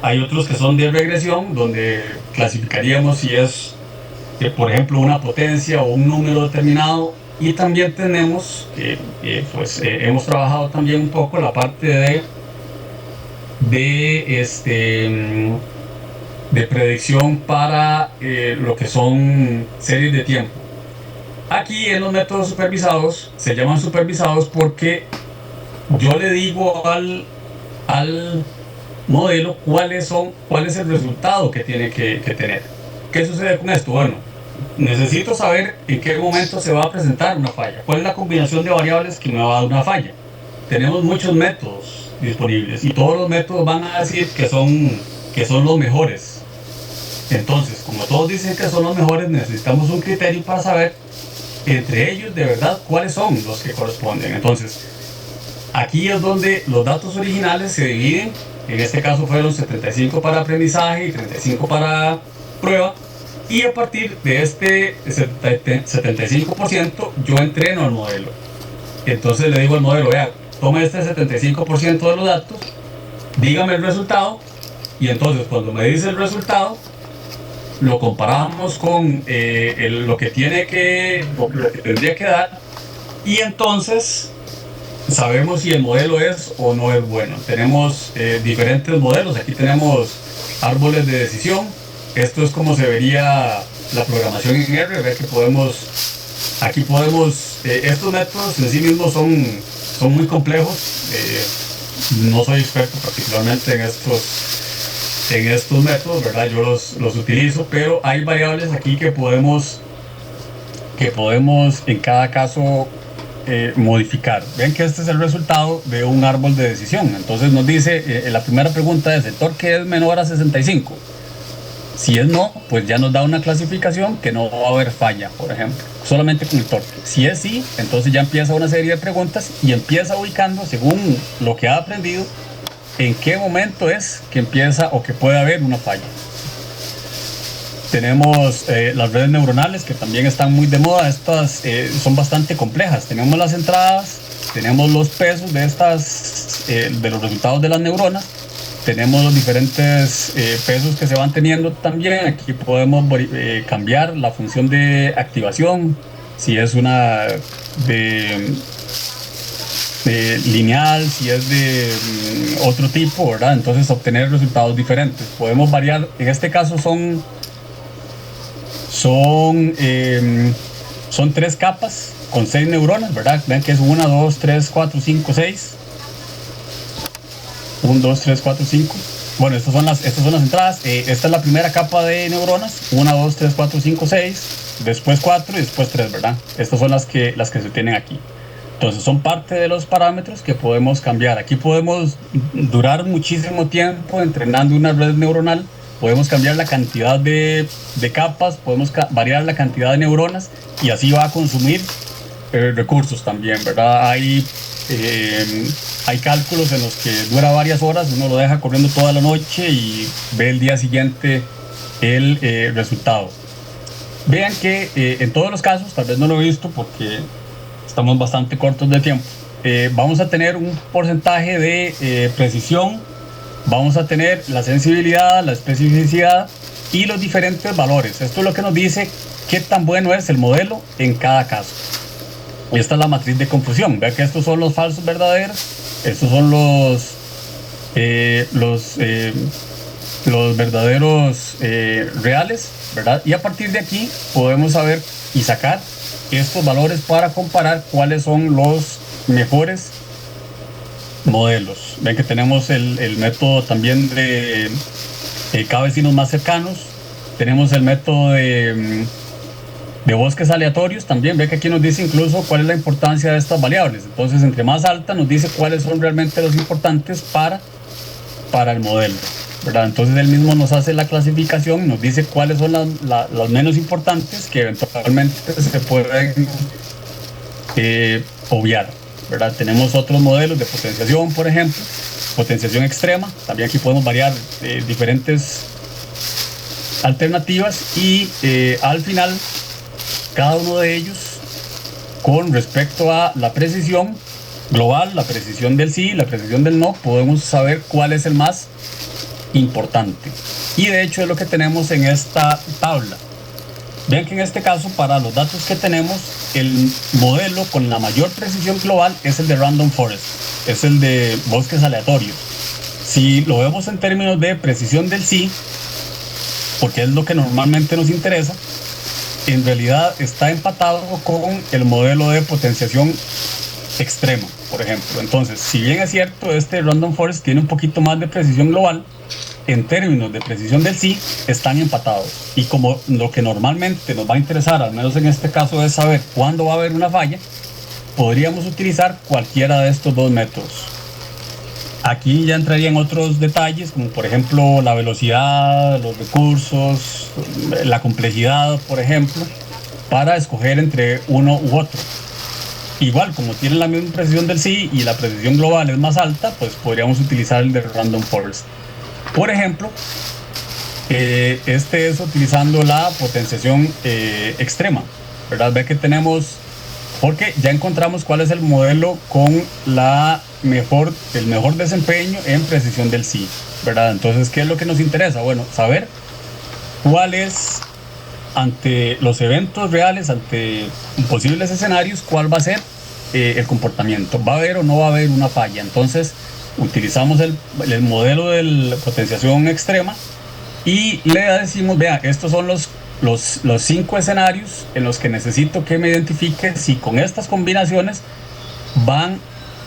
Hay otros que son de regresión, donde clasificaríamos si es, por ejemplo, una potencia o un número determinado. Y también tenemos, hemos trabajado también un poco la parte de predicción para lo que son series de tiempo. Aquí en los métodos supervisados, se llaman supervisados porque yo le digo al modelo cuál es el resultado que tiene que tener. ¿Qué sucede con esto? Bueno, necesito saber en qué momento se va a presentar una falla, cuál es la combinación de variables que me va a dar una falla. Tenemos muchos métodos disponibles y todos los métodos van a decir que son los mejores. Entonces, como todos dicen que son los mejores, necesitamos un criterio para saber entre ellos de verdad cuáles son los que corresponden. Entonces, aquí es donde los datos originales se dividen. En este caso fueron 75 para aprendizaje y 35 para prueba. Y a partir de este 75% yo entreno al modelo. Entonces le digo al modelo, vea, tome este 75% de los datos, dígame el resultado, y entonces cuando me dice el resultado, lo comparamos con lo que tendría que dar, y entonces sabemos si el modelo es o no es bueno. Tenemos diferentes modelos. Aquí tenemos árboles de decisión. Esto es como se vería la programación en R. Ve que aquí podemos, estos métodos en sí mismos son muy complejos. No soy experto particularmente en estos métodos, ¿verdad? Yo los utilizo, pero hay variables aquí que podemos en cada caso modificar. Ven que este es el resultado de un árbol de decisión. Entonces nos dice, la primera pregunta es, ¿el torque es menor a 65? Si es no, pues ya nos da una clasificación que no va a haber falla, por ejemplo, solamente con el torque. Si es sí, entonces ya empieza una serie de preguntas y empieza ubicando, según lo que ha aprendido, en qué momento es que empieza o que puede haber una falla. Tenemos las redes neuronales, que también están muy de moda. Estas son bastante complejas. Tenemos las entradas, tenemos los pesos de los resultados de las neuronas, tenemos los diferentes pesos que se van teniendo también. Aquí podemos cambiar la función de activación, si es una de lineal, si es de otro tipo, ¿verdad? Entonces obtener resultados diferentes. Podemos variar, en este caso son 3 capas con 6 neuronas, ¿verdad? Ven que es 1, 2, 3, 4, 5, 6. 1, 2, 3, 4, 5. Bueno, estas son las entradas. Esta es la primera capa de neuronas. 1, 2, 3, 4, 5, 6. Después 4 y después 3, ¿verdad? Estas son las que se tienen aquí. Entonces son parte de los parámetros que podemos cambiar. Aquí podemos durar muchísimo tiempo entrenando una red neuronal. Podemos cambiar la cantidad de capas, podemos variar la cantidad de neuronas y así va a consumir recursos también, ¿verdad? Hay cálculos en los que dura varias horas, uno lo deja corriendo toda la noche y ve el día siguiente el resultado. Vean que en todos los casos, tal vez no lo he visto porque estamos bastante cortos de tiempo, vamos a tener un porcentaje de precisión. Vamos a tener la sensibilidad, la especificidad y los diferentes valores. Esto es lo que nos dice qué tan bueno es el modelo en cada caso. Y esta es la matriz de confusión. Vean que estos son los falsos verdaderos, estos son los verdaderos reales, ¿verdad? Y a partir de aquí podemos saber y sacar estos valores para comparar cuáles son los mejores modelos. Ven que tenemos el método también de cada vecinos más cercanos. Tenemos el método de bosques aleatorios también. Ven que aquí nos dice incluso cuál es la importancia de estas variables. Entonces, entre más alta nos dice cuáles son realmente los importantes para el modelo, ¿verdad? Entonces él mismo nos hace la clasificación, nos dice cuáles son las menos importantes que eventualmente se pueden obviar, ¿verdad? Tenemos otros modelos de potenciación, por ejemplo, potenciación extrema. También aquí podemos variar diferentes alternativas y al final cada uno de ellos con respecto a la precisión global, la precisión del sí, la precisión del no, podemos saber cuál es el más importante. Y de hecho es lo que tenemos en esta tabla. Ven que en este caso, para los datos que tenemos, el modelo con la mayor precisión global es el de Random Forest, es el de bosques aleatorios. Si lo vemos en términos de precisión del sí, porque es lo que normalmente nos interesa, en realidad está empatado con el modelo de potenciación extrema, por ejemplo. Entonces, si bien es cierto, este Random Forest tiene un poquito más de precisión global, en términos de precisión del sí, están empatados. Y como lo que normalmente nos va a interesar, al menos en este caso, es saber cuándo va a haber una falla, podríamos utilizar cualquiera de estos dos métodos. Aquí ya entrarían otros detalles, como por ejemplo la velocidad, los recursos, la complejidad, por ejemplo, para escoger entre uno u otro. Igual, como tienen la misma precisión del sí y la precisión global es más alta, pues podríamos utilizar el de Random Forest. Por ejemplo, este es utilizando la potenciación extrema, ¿verdad? Ve que tenemos, porque ya encontramos cuál es el modelo con el mejor desempeño en precisión del sí, ¿verdad? Entonces, ¿qué es lo que nos interesa? Bueno, saber cuál es, ante los eventos reales, ante posibles escenarios, cuál va a ser el comportamiento. ¿Va a haber o no va a haber una falla? Entonces, utilizamos el modelo de la potenciación extrema y le decimos, vea, estos son los 5 escenarios en los que necesito que me identifique si con estas combinaciones van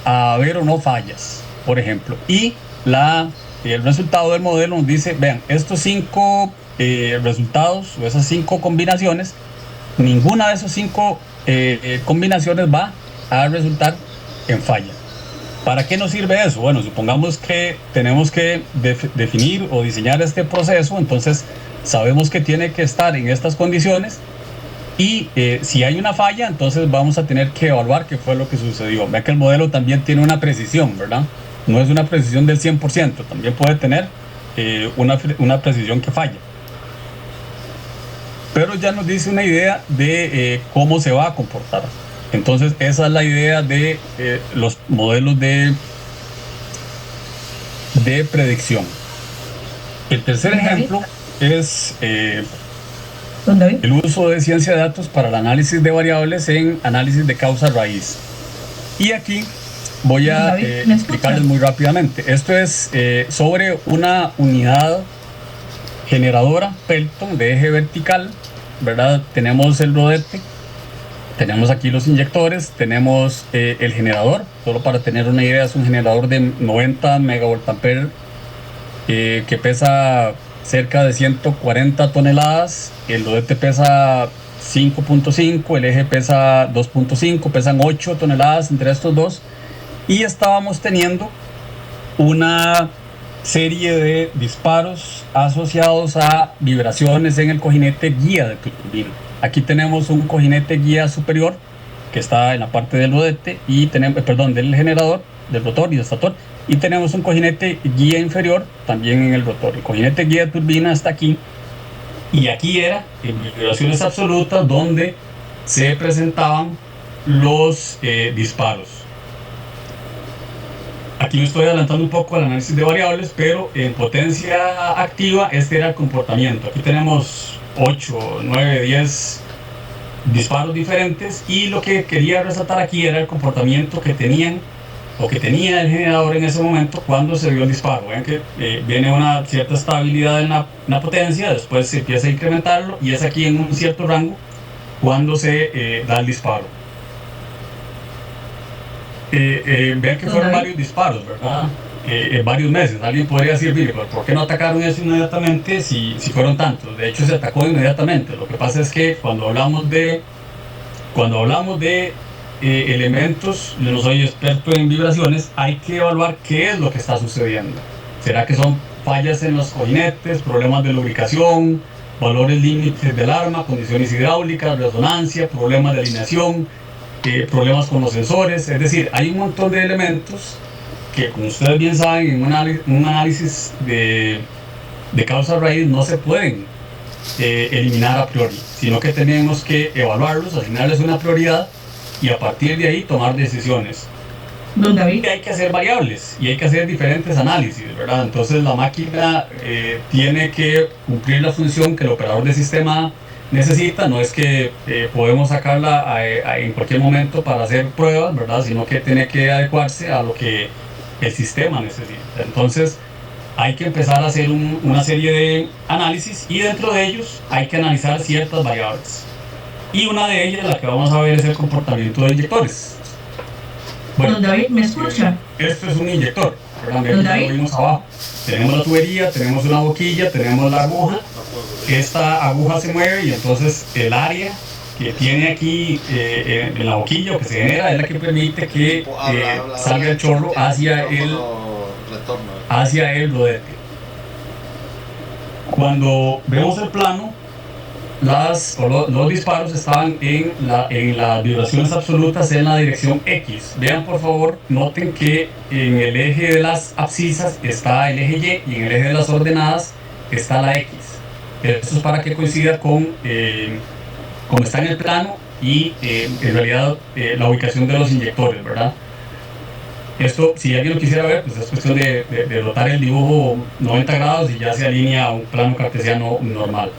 a haber o no fallas, por ejemplo. Y el resultado del modelo nos dice, vean, estos 5 resultados o esas 5 combinaciones, ninguna de esas 5 combinaciones va a resultar en falla. ¿Para qué nos sirve eso? Bueno, supongamos que tenemos que definir o diseñar este proceso, entonces sabemos que tiene que estar en estas condiciones y si hay una falla, entonces vamos a tener que evaluar qué fue lo que sucedió. Vea que el modelo también tiene una precisión, ¿verdad? No es una precisión del 100%, también puede tener una precisión que falla. Pero ya nos dice una idea de cómo se va a comportar. Entonces esa es la idea de los modelos de predicción. El tercer ejemplo es el uso de ciencia de datos para el análisis de variables en análisis de causa raíz. Y aquí voy a explicarles muy rápidamente. Esto es sobre una unidad generadora Pelton de eje vertical, ¿verdad? Tenemos el rodete, tenemos aquí los inyectores, tenemos el generador. Solo para tener una idea, es un generador de 90 megavoltampere que pesa cerca de 140 toneladas. El rodete pesa 5.5, el eje pesa 2.5, pesan 8 toneladas entre estos dos. Y estábamos teniendo una serie de disparos asociados a vibraciones en el cojinete guía de turbina. Aquí tenemos un cojinete guía superior que está en la parte del rodete y tenemos, del generador, del rotor y del estator, y tenemos un cojinete guía inferior también en el rotor. El cojinete guía de turbina está aquí, y aquí era en vibraciones absolutas donde se presentaban los disparos. Aquí me estoy adelantando un poco al análisis de variables, pero en potencia activa este era el comportamiento. Aquí tenemos 8, 9, 10 disparos diferentes, y lo que quería resaltar aquí era el comportamiento que tenía el generador en ese momento cuando se dio el disparo. Vean que viene una cierta estabilidad en la potencia, después se empieza a incrementarlo y es aquí en un cierto rango cuando se da el disparo. Vean que fueron varios disparos, ¿verdad? Varios meses. Alguien podría decir, mire, ¿por qué no atacaron eso inmediatamente si fueron tantos? De hecho, se atacó inmediatamente. Lo que pasa es que cuando hablamos de elementos, yo no soy experto en vibraciones, hay que evaluar qué es lo que está sucediendo. ¿Será que son fallas en los cojinetes, problemas de lubricación, valores límites del arma, condiciones hidráulicas, resonancia, problemas de alineación, problemas con los sensores? Es decir, hay un montón de elementos que, como ustedes bien saben, en un análisis de causa raíz no se pueden eliminar a priori, sino que tenemos que evaluarlos, asignarles una prioridad y a partir de ahí tomar decisiones. Don David. Y hay que hacer variables y hay que hacer diferentes análisis, ¿verdad? Entonces la máquina tiene que cumplir la función que el operador de sistema necesita. No es que podemos sacarla en cualquier momento para hacer pruebas, ¿verdad? Sino que tiene que adecuarse a lo que el sistema necesita. Entonces hay que empezar a hacer una serie de análisis, y dentro de ellos hay que analizar ciertas variables. Y una de ellas, la que vamos a ver, es el comportamiento de inyectores. Bueno, David, ¿me escucha? Esto es un inyector. ¿verdad? Ya lo vimos abajo. Tenemos la tubería, tenemos una boquilla, tenemos la aguja. Esta aguja se mueve y entonces el área que tiene aquí en la boquilla o que se genera es la que permite que salga el chorro hacia el rodete. Cuando vemos el plano, los disparos estaban en las vibraciones absolutas en la dirección X. Vean por favor, noten que en el eje de las abscisas está el eje Y y en el eje de las ordenadas está la X. Esto es para que coincida con como está en el plano y en realidad la ubicación de los inyectores, ¿verdad? Esto, si alguien lo quisiera ver, pues es cuestión de rotar el dibujo 90 grados y ya se alinea a un plano cartesiano normal.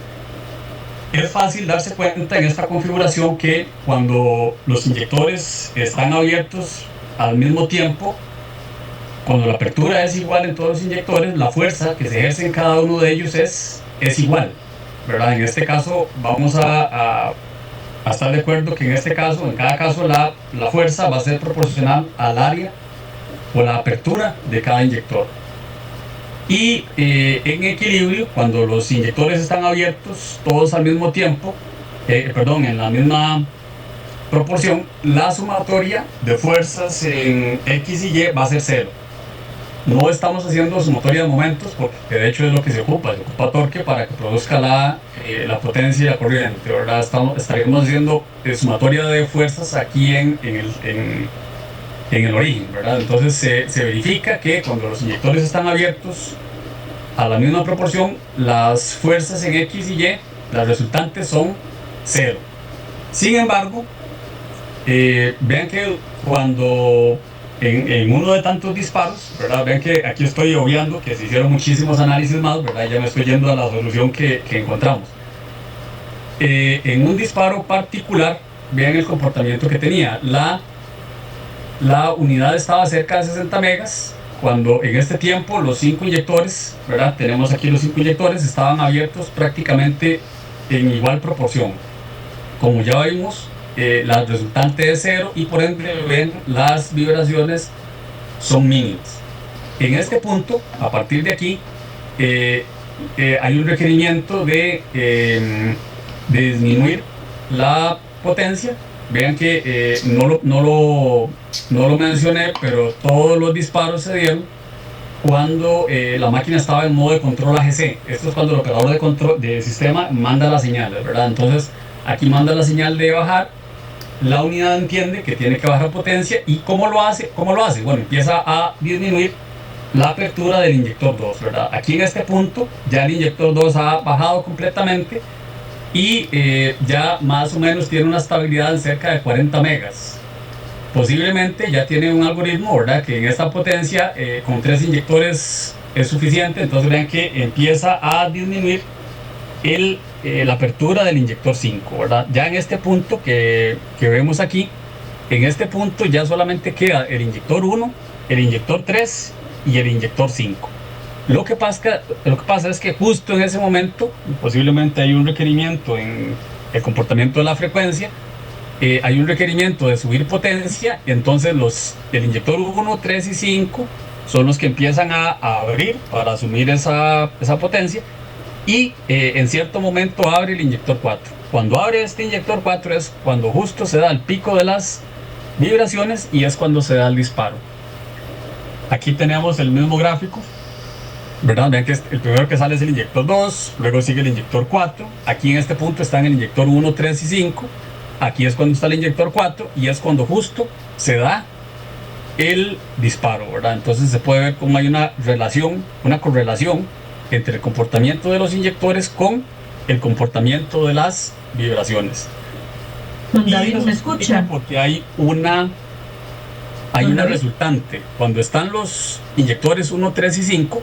Es fácil darse cuenta en esta configuración que cuando los inyectores están abiertos al mismo tiempo, cuando la apertura es igual en todos los inyectores, la fuerza que se ejerce en cada uno de ellos es igual, ¿verdad? En este caso vamos a estar de acuerdo que en cada caso la fuerza va a ser proporcional al área o la apertura de cada inyector. Y en equilibrio, cuando los inyectores están abiertos todos al mismo tiempo, en la misma proporción, la sumatoria de fuerzas en X y Y va a ser 0. No estamos haciendo sumatoria de momentos porque de hecho es lo que se ocupa torque para que produzca la potencia y la corriente, ¿verdad? Estaríamos haciendo sumatoria de fuerzas aquí en el origen, ¿verdad? Entonces se verifica que cuando los inyectores están abiertos a la misma proporción, las fuerzas en X y Y, las resultantes son 0. Sin embargo, vean que cuando en uno de tantos disparos, ¿verdad? Vean que aquí estoy obviando que se hicieron muchísimos análisis más, ¿verdad? Ya me estoy yendo a la solución que encontramos. En un disparo particular, vean el comportamiento que tenía. La unidad estaba cerca de 60 megas, cuando en este tiempo los 5 inyectores, ¿verdad? Tenemos aquí los 5 inyectores, estaban abiertos prácticamente en igual proporción. Como ya vimos, la resultante es 0 y por ende ven las vibraciones son mínimas. En este punto, a partir de aquí, hay un requerimiento de disminuir la potencia. Vean que no lo mencioné, pero todos los disparos se dieron cuando la máquina estaba en modo de control AGC. Esto es cuando el operador de sistema manda la señal, ¿verdad? Entonces aquí manda la señal de bajar, la unidad entiende que tiene que bajar potencia y ¿cómo lo hace? Bueno, empieza a disminuir la apertura del inyector 2, ¿verdad? Aquí en este punto ya el inyector 2 ha bajado completamente y ya más o menos tiene una estabilidad en cerca de 40 megas. Posiblemente ya tiene un algoritmo, ¿verdad? Que en esta potencia con 3 inyectores es suficiente. Entonces vean que empieza a disminuir la apertura del inyector 5, ¿verdad? Ya en este punto que vemos aquí, en este punto ya solamente queda el inyector 1, el inyector 3 y el inyector 5. Lo que pasa es que justo en ese momento, posiblemente hay un requerimiento en el comportamiento de la frecuencia, hay un requerimiento de subir potencia, entonces el inyector 1, 3 y 5 son los que empiezan a abrir para asumir esa potencia y en cierto momento abre el inyector 4. Cuando abre este inyector 4 es cuando justo se da el pico de las vibraciones y es cuando se da el disparo. Aquí tenemos el mismo gráfico, ¿verdad? Vean que el primero que sale es el inyector 2, luego sigue el inyector 4, aquí en este punto están el inyector 1, 3 y 5, aquí es cuando está el inyector 4 y es cuando justo se da el disparo, ¿verdad? Entonces se puede ver cómo hay una correlación entre el comportamiento de los inyectores con el comportamiento de las vibraciones. David, ¿me escucha? Porque hay una resultante. Cuando están los inyectores 1, 3 y 5,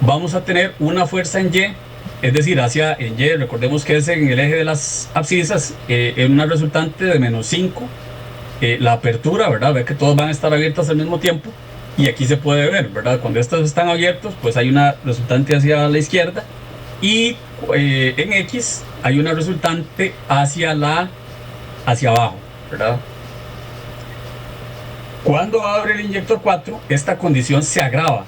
vamos a tener una fuerza en Y, es decir, en Y, recordemos que es en el eje de las abscisas, en una resultante de menos 5. La apertura, ¿verdad? Ve que todos van a estar abiertos al mismo tiempo. Y aquí se puede ver, ¿verdad? Cuando estos están abiertos, pues hay una resultante hacia la izquierda. Y en X hay una resultante hacia abajo, ¿verdad? Cuando abre el inyector 4, esta condición se agrava,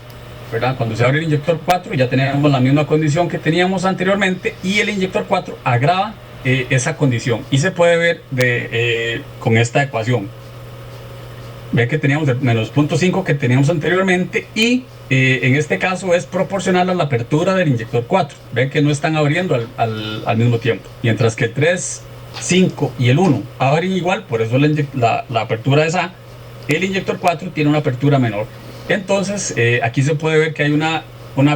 ¿verdad? Cuando se abre el inyector 4 ya tenemos la misma condición que teníamos anteriormente y el inyector 4 agrava esa condición y se puede ver con esta ecuación. Ve que teníamos el menos 0.5 que teníamos anteriormente y en este caso es proporcional a la apertura del inyector 4. Ven que no están abriendo al mismo tiempo. Mientras que el 3, 5 y el 1 abren igual, por eso la apertura es A, el inyector 4 tiene una apertura menor. Entonces aquí se puede ver que hay una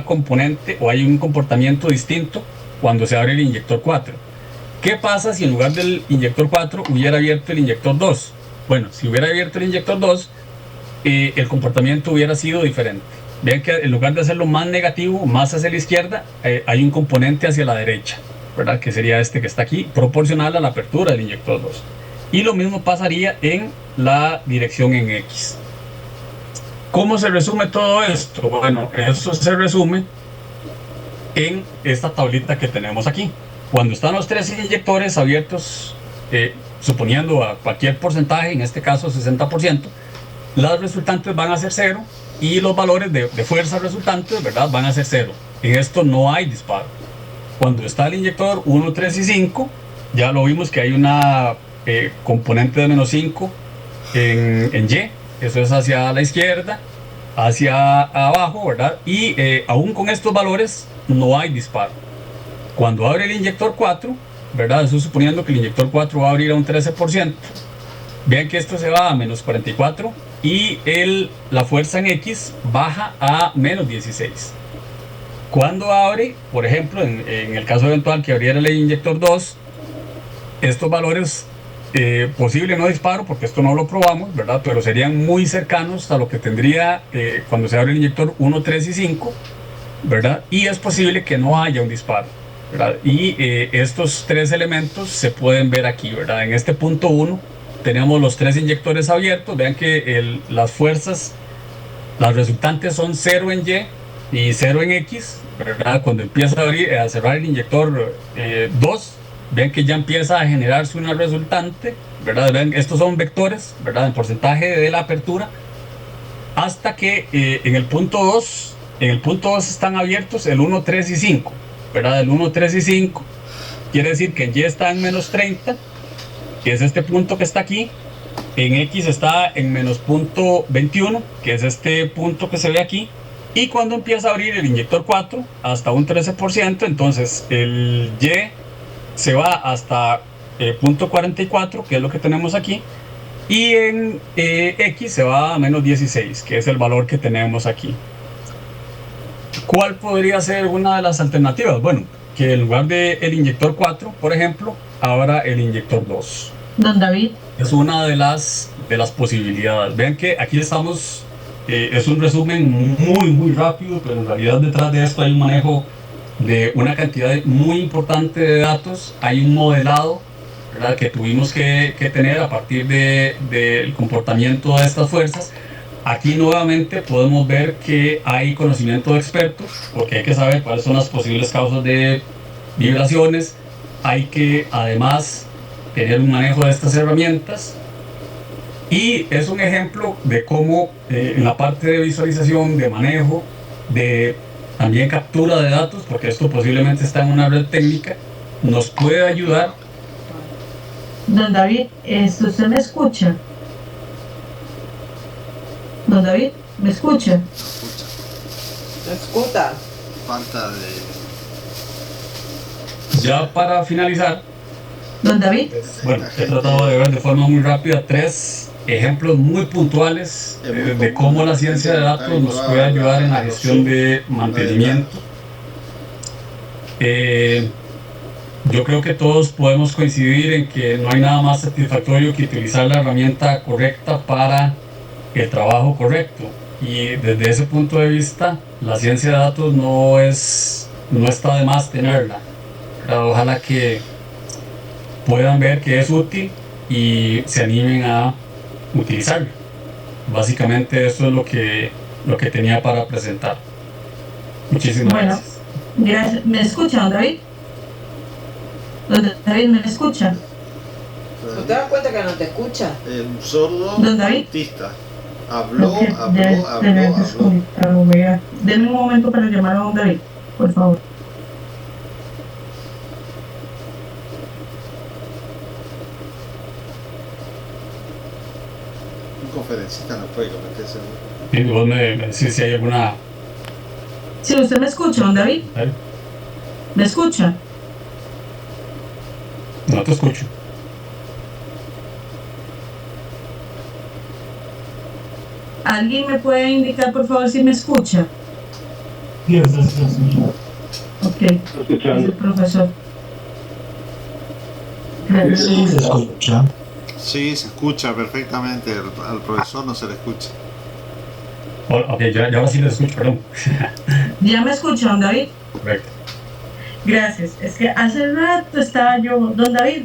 componente o hay un comportamiento distinto cuando se abre el inyector 4. ¿Qué pasa si en lugar del inyector 4 hubiera abierto el inyector 2? Bueno, si hubiera abierto el inyector 2, el comportamiento hubiera sido diferente. Vean que en lugar de hacerlo más negativo, más hacia la izquierda, hay un componente hacia la derecha, ¿verdad? Que sería este que está aquí, proporcional a la apertura del inyector 2. Y lo mismo pasaría en la dirección en X. ¿Cómo se resume todo esto? Bueno, eso se resume en esta tablita que tenemos aquí. Cuando están los tres inyectores abiertos, suponiendo a cualquier porcentaje, en este caso 60%, las resultantes van a ser 0 y los valores de fuerza resultantes, ¿verdad?, van a ser 0. En esto no hay disparo. Cuando está el inyector 1, 3 y 5, ya lo vimos que hay una componente de menos 5 en Y, eso es hacia la izquierda, hacia abajo, ¿verdad? Y aún con estos valores no hay disparo. Cuando abre el inyector 4, ¿verdad? Eso suponiendo que el inyector 4 va a abrir a un 13%. Vean que esto se va a menos 44 y la fuerza en X baja a menos 16. Cuando abre, por ejemplo, en el caso eventual que abriera el inyector 2, estos valores, posible no disparo porque esto no lo probamos, ¿verdad? Pero serían muy cercanos a lo que tendría cuando se abre el inyector 1, 3 y 5, ¿verdad? Y es posible que no haya un disparo, ¿verdad? Y estos tres elementos se pueden ver aquí, ¿verdad? En este punto 1 tenemos los tres inyectores abiertos. Vean que las fuerzas, las resultantes son 0 en Y y 0 en X, ¿verdad? Cuando empieza a cerrar el inyector 2, ven que ya empieza a generarse una resultante, ¿verdad? Ven, estos son vectores, ¿verdad?, en porcentaje de la apertura, hasta que en el punto 2 están abiertos el 1, 3 y 5, ¿verdad? El 1, 3 y 5 quiere decir que en Y está en menos 30, que es este punto que está aquí. En X está en menos punto 21, que es este punto que se ve aquí. Y cuando empieza a abrir el inyector 4 hasta un 13%, entonces el Y se va hasta punto 44, que es lo que tenemos aquí. Y en X se va a menos 16, que es el valor que tenemos aquí. ¿Cuál podría ser una de las alternativas? Bueno, que en lugar del inyector 4, por ejemplo, abra el inyector 2. Don David. Es una de las posibilidades. Vean que aquí estamos, es un resumen muy rápido, pero en realidad detrás de esto hay un manejo de una cantidad muy importante de datos. Hay un modelado, ¿verdad?, que tuvimos que tener a partir del comportamiento de estas fuerzas. Aquí nuevamente podemos ver que hay conocimiento de expertos, porque hay que saber cuáles son las posibles causas de vibraciones. Hay que además tener un manejo de estas herramientas, y es un ejemplo de cómo en la parte de visualización, de manejo, de también captura de datos, porque esto posiblemente está en una red técnica, nos puede ayudar. Don David, ¿usted me escucha? Don David, ¿me escucha? ¿Me escucha? Falta de... Ya para finalizar, Don David. bueno, he tratado de ver de forma muy rápida 3 ejemplos muy puntuales de cómo la ciencia de datos nos puede ayudar en la gestión de mantenimiento. Yo creo que todos podemos coincidir en que no hay nada más satisfactorio que utilizar la herramienta correcta para el trabajo correcto, y desde ese punto de vista la ciencia de datos no está de más tenerla. Ojalá que puedan ver que es útil y se animen a utilizarlo. Básicamente eso es lo que tenía para presentar. Muchísimas gracias. Gracias. ¿Me escucha, don David? Don David, ¿me escucha? ¿No te das cuenta que no te escucha? Un sordo Don David. autista. Creo que ya tener desconectado. Denme un momento para llamar a don David, por favor. Un conferencista no puede meterse. Y vos me decís si hay alguna... Si usted me escucha, don David, ¿eh? ¿me escucha? No te escucho. ¿Alguien me puede indicar, por favor, si me escucha? Sí, está escuchando. Ok, es el profesor. Sí, se escucha. Sí, se escucha perfectamente. Al profesor no se le escucha. Ok, ya ahora sí le escucho, perdón. ¿Ya me escucha, don David? Correcto. Gracias. Es que hace rato estaba yo, don David,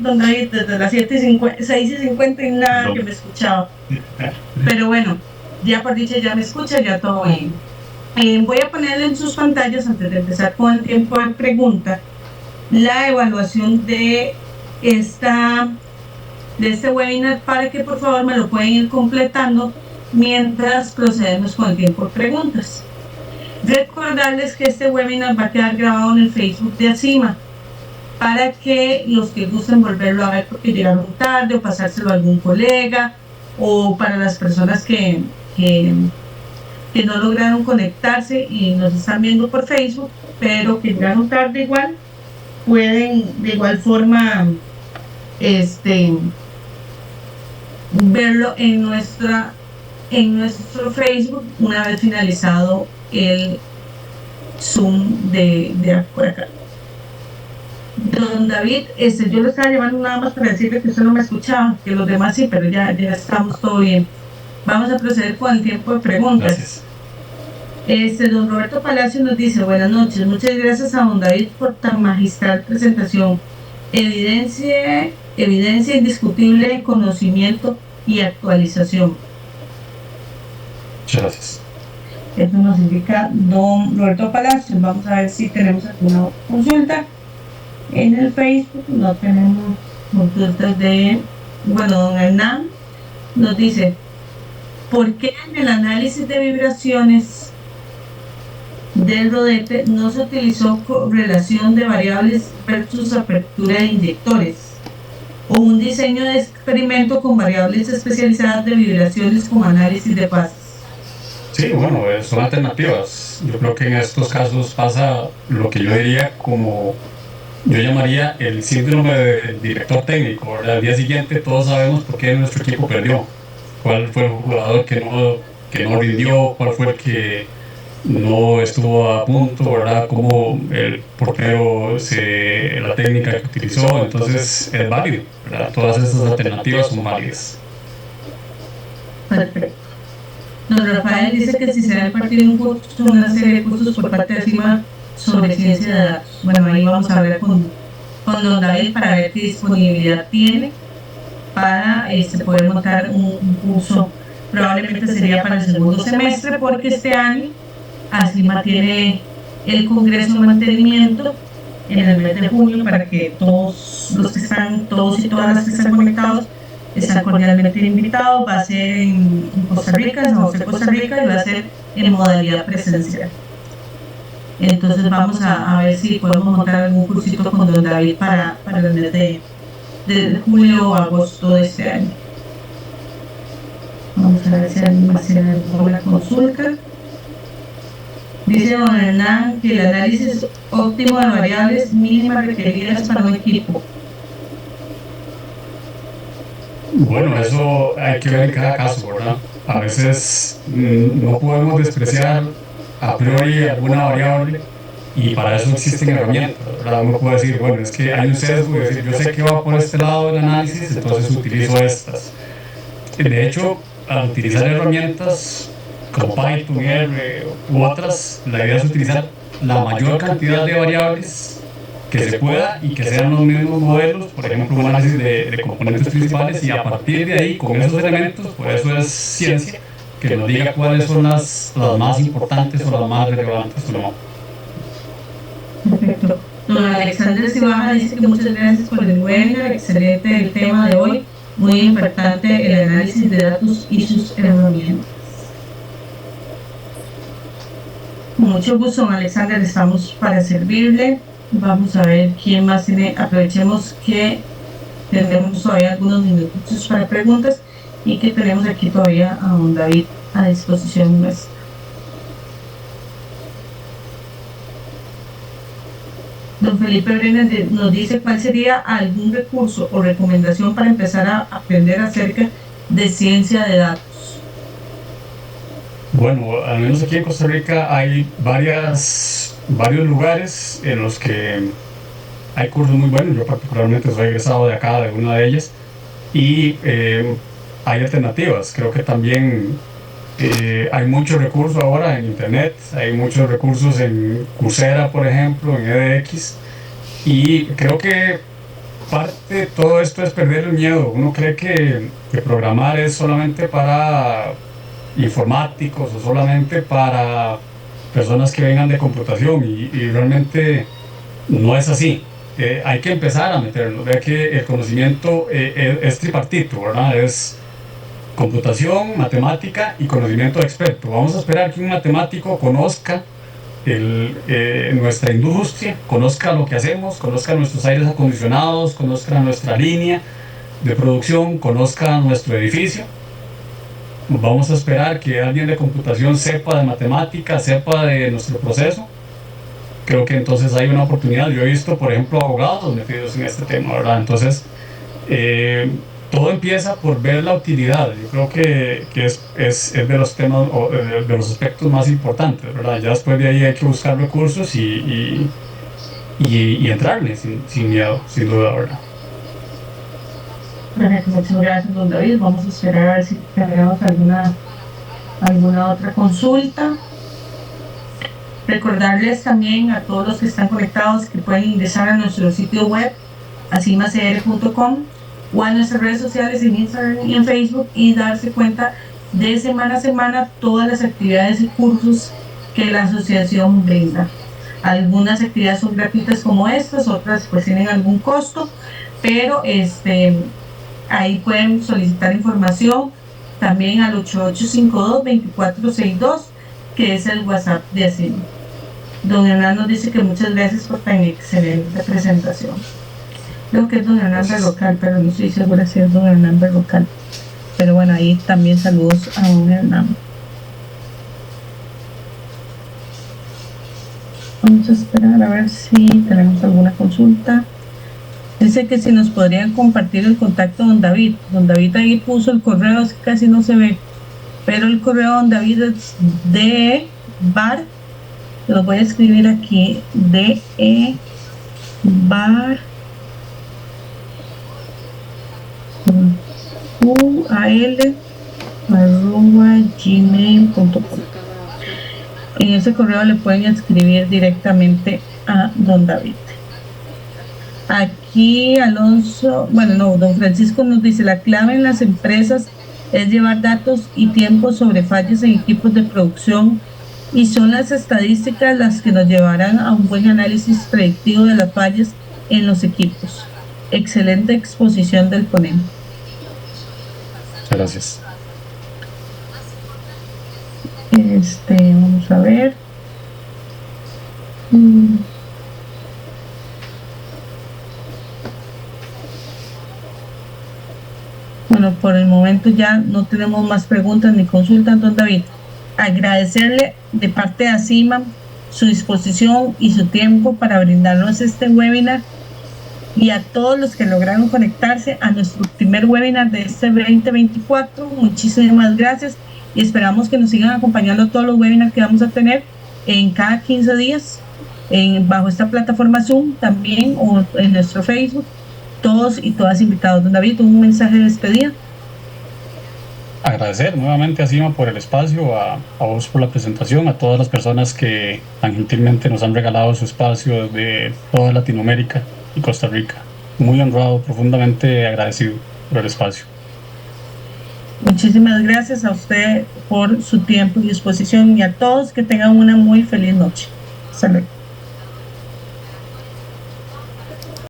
desde las 6:50 y nada No. que me escuchaba. Pero bueno, ya por dicha ya me escucha, ya todo bien. Voy a ponerle en sus pantallas, antes de empezar con el tiempo de pregunta, la evaluación de este webinar para que por favor me lo pueden ir completando mientras procedemos con el tiempo de preguntas. Recordarles que este webinar va a quedar grabado en el Facebook de ACIMA para que los que gusten volverlo a ver porque llegaron tarde o pasárselo a algún colega o para las personas que no lograron conectarse y nos están viendo por Facebook pero que llegaron tarde igual pueden de igual forma verlo en nuestro Facebook una vez finalizado el Zoom de por acá. Don David, yo lo estaba llevando nada más para decirle que usted no me escuchaba, que los demás sí, pero ya estamos todo bien. Vamos a proceder con el tiempo de preguntas. Gracias. Don Roberto Palacio nos dice, buenas noches, muchas gracias a don David por tan magistral presentación. Evidencia indiscutible de conocimiento y actualización. Muchas gracias. Esto nos indica don Roberto Palacios. Vamos a ver si tenemos alguna consulta. En el Facebook no tenemos consultas de... Bueno, don Hernán nos dice, ¿por qué en el análisis de vibraciones del rodete no se utilizó correlación de variables versus apertura de inyectores? O un diseño de experimento con variables especializadas de vibraciones como análisis de fases. Sí, bueno, son alternativas. Yo creo que en estos casos pasa lo que yo diría como, yo llamaría el síndrome del director técnico, ¿verdad? Al día siguiente todos sabemos por qué nuestro equipo perdió, cuál fue el jugador que no rindió, cuál fue el que no estuvo a punto, ¿verdad? Cómo el portero, la técnica que utilizó, entonces es válido, ¿verdad? Todas esas alternativas son válidas. Perfecto. Don Rafael dice que si se va a impartir un curso, una serie de cursos por parte de ACIMA sobre ciencia de datos. Bueno, ahí vamos a hablar con don David para ver qué disponibilidad tiene para poder montar un curso. Probablemente sería para el segundo semestre porque este año ACIMA tiene el Congreso de Mantenimiento en el mes de junio para que todos y todas las que están conectados están cordialmente invitados. Va a ser en Costa Rica, en San José, Costa Rica, y va a ser en modalidad presencial. Entonces vamos a ver si podemos montar algún cursito con don David para el mes de julio o agosto de este año. Vamos a ver si alguien va a hacer alguna consulta. Dice don Hernán que el análisis óptimo de variables mínimas requeridas para un equipo. Bueno, eso hay que ver en cada caso, ¿verdad? A veces no podemos despreciar a priori alguna variable y para eso existen herramientas, ¿verdad? Uno puede decir, bueno, es que hay un sesgo y decir, yo sé que va por este lado del análisis, entonces utilizo estas. De hecho, al utilizar herramientas como Python, R u otras, la idea es utilizar la mayor cantidad de variables que se pueda y que sean los mismos modelos, por ejemplo, un análisis de componentes principales, y a partir de ahí, con esos elementos, por eso es ciencia, que nos diga cuáles son las más importantes o las más relevantes o no. Perfecto. Don Alexander Cibaja dice que muchas gracias por el webinar, excelente el tema de hoy, muy importante el análisis de datos y sus herramientas. Con mucho gusto, don Alexander, estamos para servirle. Vamos a ver quién más tiene. Aprovechemos que tenemos todavía algunos minutos para preguntas y que tenemos aquí todavía a don David a disposición nuestra. Don Felipe Brenes nos dice cuál sería algún recurso o recomendación para empezar a aprender acerca de ciencia de datos. Bueno, al menos aquí en Costa Rica hay varios lugares en los que hay cursos muy buenos. Yo particularmente soy egresado de acá, de una de ellas, y hay alternativas. Creo que también hay muchos recursos ahora en internet, hay muchos recursos en Coursera, por ejemplo, en edX, y creo que parte de todo esto es perder el miedo. Uno cree que programar es solamente para informáticos o solamente para personas que vengan de computación, y realmente no es así. Hay que empezar a meternos. Vea que el conocimiento es tripartito, ¿verdad? Es computación, matemática y conocimiento experto. Vamos a esperar que un matemático conozca nuestra industria, conozca lo que hacemos, conozca nuestros aires acondicionados, conozca nuestra línea de producción, conozca nuestro edificio. Vamos a esperar que alguien de computación sepa de matemática, sepa de nuestro proceso. Creo que entonces hay una oportunidad. Yo he visto, por ejemplo, abogados metidos en este tema, ¿verdad? Entonces, todo empieza por ver la utilidad. Yo creo que es de los temas, o de los aspectos más importantes, ¿verdad? Ya después de ahí hay que buscar recursos y entrarle sin miedo, sin duda, ¿verdad? Muchas gracias, don David. Vamos a esperar a ver si tenemos alguna otra consulta. Recordarles también a todos los que están conectados que pueden ingresar a nuestro sitio web, acimacr.com, o a nuestras redes sociales en Instagram y en Facebook, y darse cuenta de semana a semana todas las actividades y cursos que la asociación brinda. Algunas actividades son gratuitas como estas, otras pues tienen algún costo, pero ahí pueden solicitar información también al 8852-2462, que es el WhatsApp de ACIMA. Don Hernán nos dice que muchas gracias por tan excelente presentación. Creo que es don Hernán Berrocal, pero no estoy segura si es don Hernán Berrocal. Pero bueno, ahí también saludos a don Hernán. Vamos a esperar a ver si tenemos alguna consulta. Dice que si nos podrían compartir el contacto de don David. Don David ahí puso el correo, es que casi no se ve. Pero el correo de don David es DEBAR, lo voy a escribir aquí, DEBAR UAL@gmail.com. En ese correo le pueden escribir directamente a don David. Aquí don Francisco nos dice: la clave en las empresas es llevar datos y tiempo sobre fallas en equipos de producción, y son las estadísticas las que nos llevarán a un buen análisis predictivo de las fallas en los equipos. Excelente exposición del ponente. Gracias. Vamos a ver. Bueno, por el momento ya no tenemos más preguntas ni consultas, don David. Agradecerle de parte de ACIMA su disposición y su tiempo para brindarnos este webinar, y a todos los que lograron conectarse a nuestro primer webinar de este 2024. Muchísimas gracias, y esperamos que nos sigan acompañando todos los webinars que vamos a tener en cada 15 días bajo esta plataforma Zoom también, o en nuestro Facebook. Todos y todas invitados. Don David, un mensaje de despedida. Agradecer nuevamente a CIMA por el espacio, a vos por la presentación, a todas las personas que tan gentilmente nos han regalado su espacio desde toda Latinoamérica y Costa Rica. Muy honrado, profundamente agradecido por el espacio. Muchísimas gracias a usted por su tiempo y disposición, y a todos que tengan una muy feliz noche. Hasta luego.